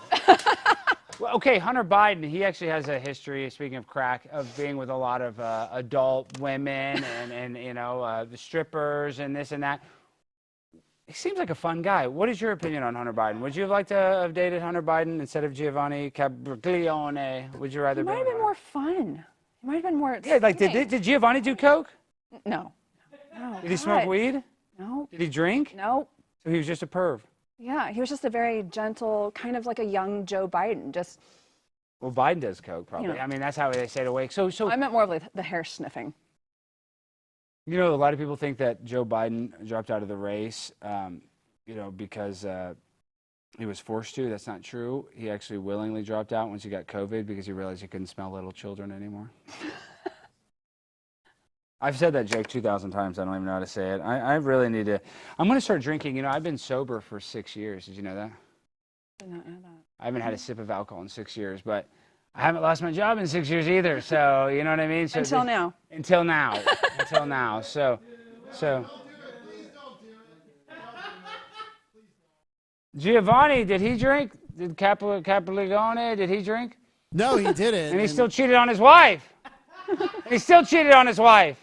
Well, okay, Hunter Biden, he actually has a history, speaking of crack, of being with a lot of adult women and you know, the strippers and this and that. He seems like a fun guy. What is your opinion on Hunter Biden? Would you have liked to have dated Hunter Biden instead of Giovanni Capriglione? Would you rather It might have been more fun. It might have been more. Yeah, like did Giovanni do coke? No. No. Did he smoke weed? No. Did he drink? No. So he was just a perv. Yeah, he was just a very gentle, kind of like a young Joe Biden. Just. Well, Biden does coke, probably. You know. I mean, that's how they stayed awake. So I meant more of like the hair sniffing. You know, a lot of people think that Joe Biden dropped out of the race, you know, because he was forced to. That's not true. He actually willingly dropped out once he got COVID because he realized he couldn't smell little children anymore. I've said that joke 2,000 times. I don't even know how to say it. I really need to. I'm going to start drinking. You know, I've been sober for 6 years. Did you know that? I did not know that. I haven't had a sip of alcohol in 6 years, but I haven't lost my job in 6 years either. So, you know what I mean? So Until now. Until now. Until now. So. Giovanni, did he drink? Did Capriglione, did he drink? No, he didn't. And he still cheated on his wife. And he still cheated on his wife.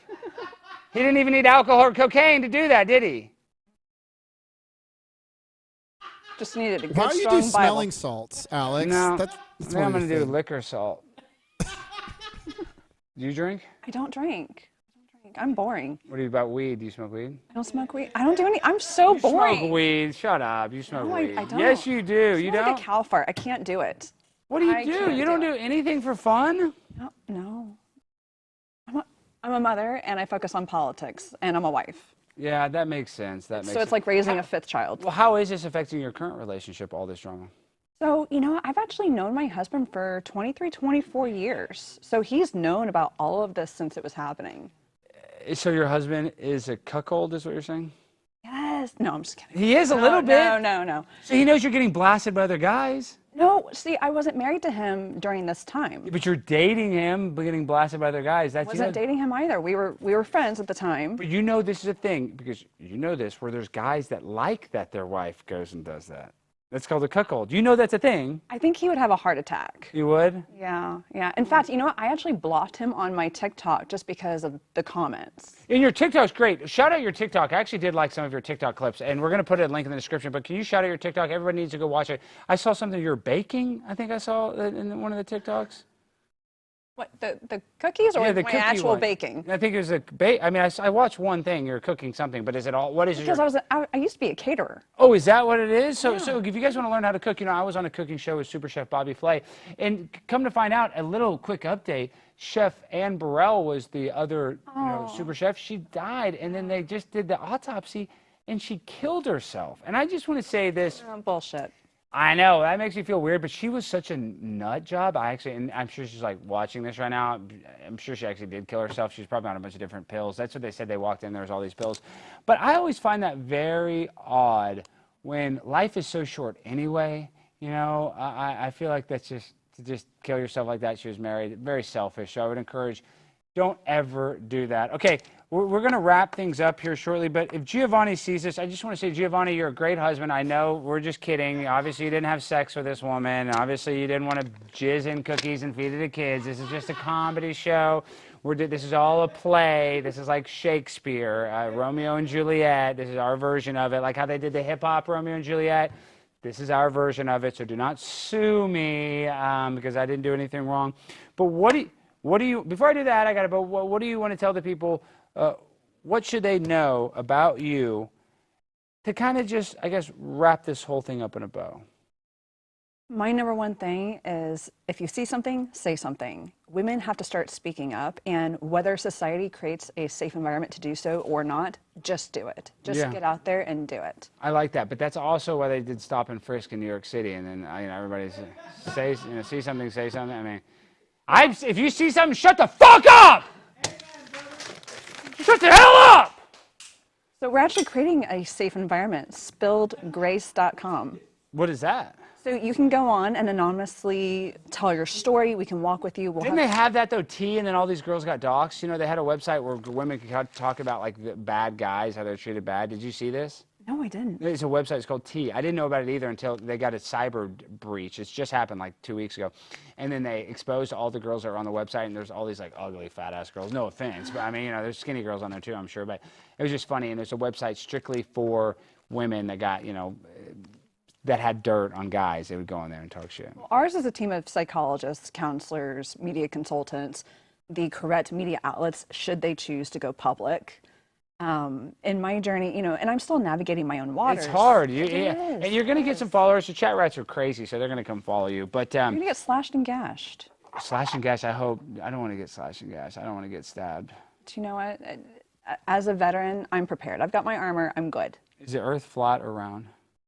He didn't even need alcohol or cocaine to do that, did he? Just needed a good Why do you strong do Bible. smelling salts, Alex? No, That's I think I'm going to do liquor salt. Do you drink? I don't drink. I'm boring. What about weed? Do you smoke weed? I don't smoke weed. I don't do any. I'm so boring. You smoke weed. Shut up. You smoke No, weed. I don't. Yes, you do. You It's don't? like a cow fart. I can't do it. What do you do? You don't do anything for fun? No. I'm a mother, and I focus on politics, and I'm a wife. Yeah, that makes sense. So it's like raising a fifth child. Well, how is this affecting your current relationship, all this drama? So, I've actually known my husband for 23, 24 years. So he's known about all of this since it was happening. So your husband is a cuckold, is what you're saying? Yes. No, I'm just kidding. He is a little bit? No. So he knows you're getting blasted by other guys? No, see, I wasn't married to him during this time. But you're dating him, but getting blasted by other guys. I wasn't dating him either. We were friends at the time. But you know this is a thing, because you know this, where there's guys that like that their wife goes and does that. That's called a cuckold. You know that's a thing. I think he would have a heart attack. You would? Yeah. In fact, you know what? I actually blocked him on my TikTok just because of the comments. And your TikTok's great. Shout out your TikTok. I actually did like some of your TikTok clips, and we're going to put a link in the description, but can you shout out your TikTok? Everybody needs to go watch it. I saw something you're baking, I think I saw in one of the TikToks. What, the cookies or yeah, my actual one. baking? I think it was a bake. I mean, I watched one thing. You're cooking something, but is it all? What is it? Because I used to be a caterer. Oh, is that what it is? So if you guys want to learn how to cook, I was on a cooking show with Super Chef Bobby Flay, and come to find out, a little quick update. Chef Ann Burrell was the other super chef. She died, and then they just did the autopsy, and she killed herself. And I just want to say this. Bullshit. I know, that makes me feel weird, but she was such a nut job. And I'm sure she's like watching this right now. I'm sure she actually did kill herself. She's probably on a bunch of different pills. That's what they said. They walked in, there was all these pills. But I always find that very odd when life is so short anyway. I feel like that's just kill yourself like that. She was married, very selfish. So I would encourage, don't ever do that. Okay, we're going to wrap things up here shortly, but if Giovanni sees this, I just want to say, Giovanni, you're a great husband. I know we're just kidding. Obviously, you didn't have sex with this woman. Obviously, you didn't want to jizz in cookies and feed it to kids. This is just a comedy show. This is all a play. This is like Shakespeare, Romeo and Juliet. This is our version of it, like how they did the hip-hop Romeo and Juliet. This is our version of it, so do not sue me because I didn't do anything wrong. But what do you, before I do that, what do you want to tell the people, what should they know about you to kind of just, I guess, wrap this whole thing up in a bow? My number one thing is if you see something, say something. Women have to start speaking up, and whether society creates a safe environment to do so or not, just do it. Just get out there and do it. I like that, but that's also why they did stop and frisk in New York City, and then everybody see something, say something. I mean, if you see something, shut the fuck up! Shut the hell up! So we're actually creating a safe environment, spilledgrace.com. What is that? So you can go on and anonymously tell your story. We can walk with you. Didn't they have that, though, T, and then all these girls got doxxed? They had a website where women could talk about, like, the bad guys, how they're treated bad. Did you see this? No, I didn't. It's a website. It's called T. I didn't know about it either until they got a cyber breach. It's just happened like 2 weeks ago. And then they exposed all the girls that were on the website, and there's all these, like, ugly, fat-ass girls. No offense, but, I mean, there's skinny girls on there, too, I'm sure. But it was just funny, and there's a website strictly for women that got, that had dirt on guys. They would go on there and talk shit. Well, ours is a team of psychologists, counselors, media consultants, the correct media outlets should they choose to go public. In my journey, and I'm still navigating my own waters. It's hard. And you're going to get some followers. The chat rats are crazy, so they're going to come follow you. But you're going to get slashed and gashed. Slashed and gashed, I hope. I don't want to get slashed and gashed. I don't want to get stabbed. Do you know what? As a veteran, I'm prepared. I've got my armor. I'm good. Is the earth flat or round?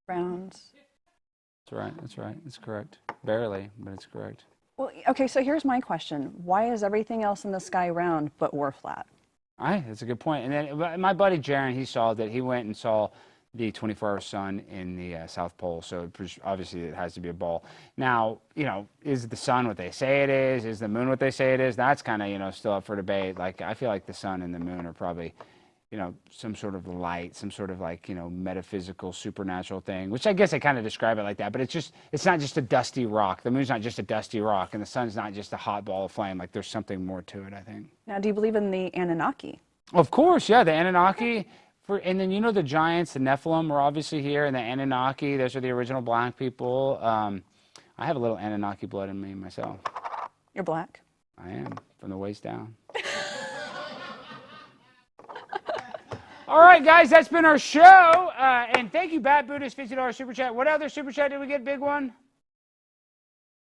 Round. That's right. That's right. It's correct. Barely, but it's correct. Well, okay, so here's my question. Why is everything else in the sky round, but we're flat? All right, that's a good point. And then my buddy Jaron, he saw that. He went and saw the 24-hour sun in the South Pole, so obviously it has to be a ball. Now, is the sun what they say it is? Is the moon what they say it is? That's kind of, still up for debate. Like, I feel like the sun and the moon are probably, some sort of light, some sort of like, metaphysical, supernatural thing, which I guess I kind of describe it like that, but it's not just a dusty rock. The moon's not just a dusty rock, and the sun's not just a hot ball of flame. Like, there's something more to it, I think. Now, do you believe in the Anunnaki? Of course, yeah, the Anunnaki. And then, the giants, the Nephilim were obviously here, and the Anunnaki, those are the original black people. I have a little Anunnaki blood in me myself. You're black? I am, from the waist down. All right, guys, that's been our show. And thank you, Bad Buddhist, $50 super chat. What other super chat did we get? Big one?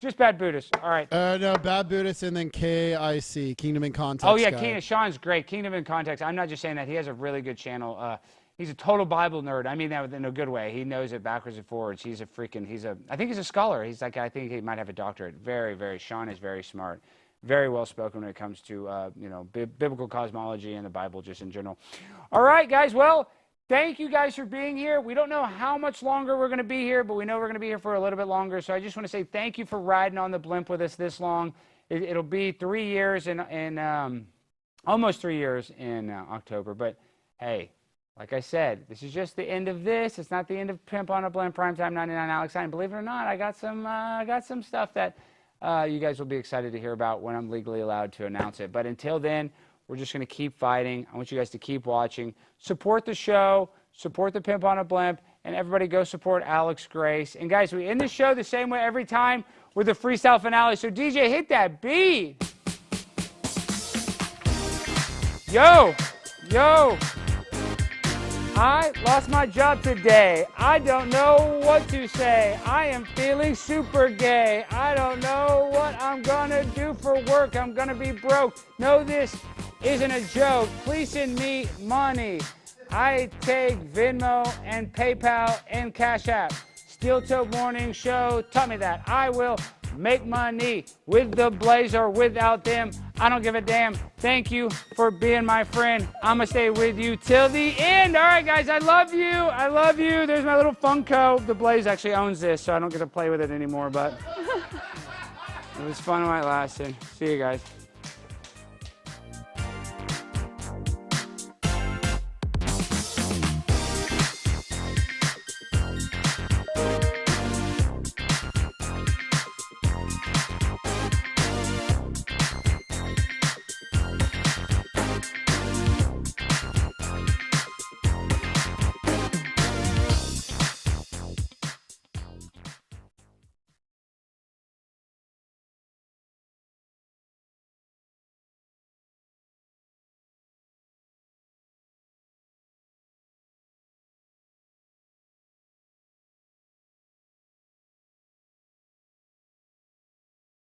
Just Bad Buddhist. All right. No, Bad Buddhist and then KIC, Kingdom in Context. Oh, yeah, guy. Sean's great. Kingdom in Context. I'm not just saying that. He has a really good channel. He's a total Bible nerd. I mean that in a good way. He knows it backwards and forwards. I think he's a scholar. I think he might have a doctorate. Sean is very smart. Very well spoken when it comes to, biblical cosmology and the Bible just in general. All right, guys. Well, thank you guys for being here. We don't know how much longer we're going to be here, but we know we're going to be here for a little bit longer. So I just want to say thank you for riding on the blimp with us this long. It'll be 3 years almost 3 years in October. But hey, like I said, this is just the end of this. It's not the end of Pimp on a Blimp Primetime 99 Alex Stein. Believe it or not, I got some stuff that you guys will be excited to hear about when I'm legally allowed to announce it. But until then, we're just going to keep fighting. I want you guys to keep watching. Support the show. Support the Pimp on a Blimp. And everybody go support Alex Grace. And guys, we end the show the same way every time with a freestyle finale. So DJ, hit that beat. Yo. I lost my job today. I don't know what to say. I am feeling super gay. I don't know what I'm gonna do for work. I'm gonna be broke. No, this isn't a joke. Please send me money. I take Venmo and PayPal and Cash App. Steel Toe Morning Show taught me that. I will make money with the Blaze or without them. I don't give a damn. Thank you for being my friend. I'm going to stay with you till the end. All right, guys, I love you. I love you. There's my little Funko. The Blaze actually owns this, so I don't get to play with it anymore, but it was fun while it lasted. See you guys.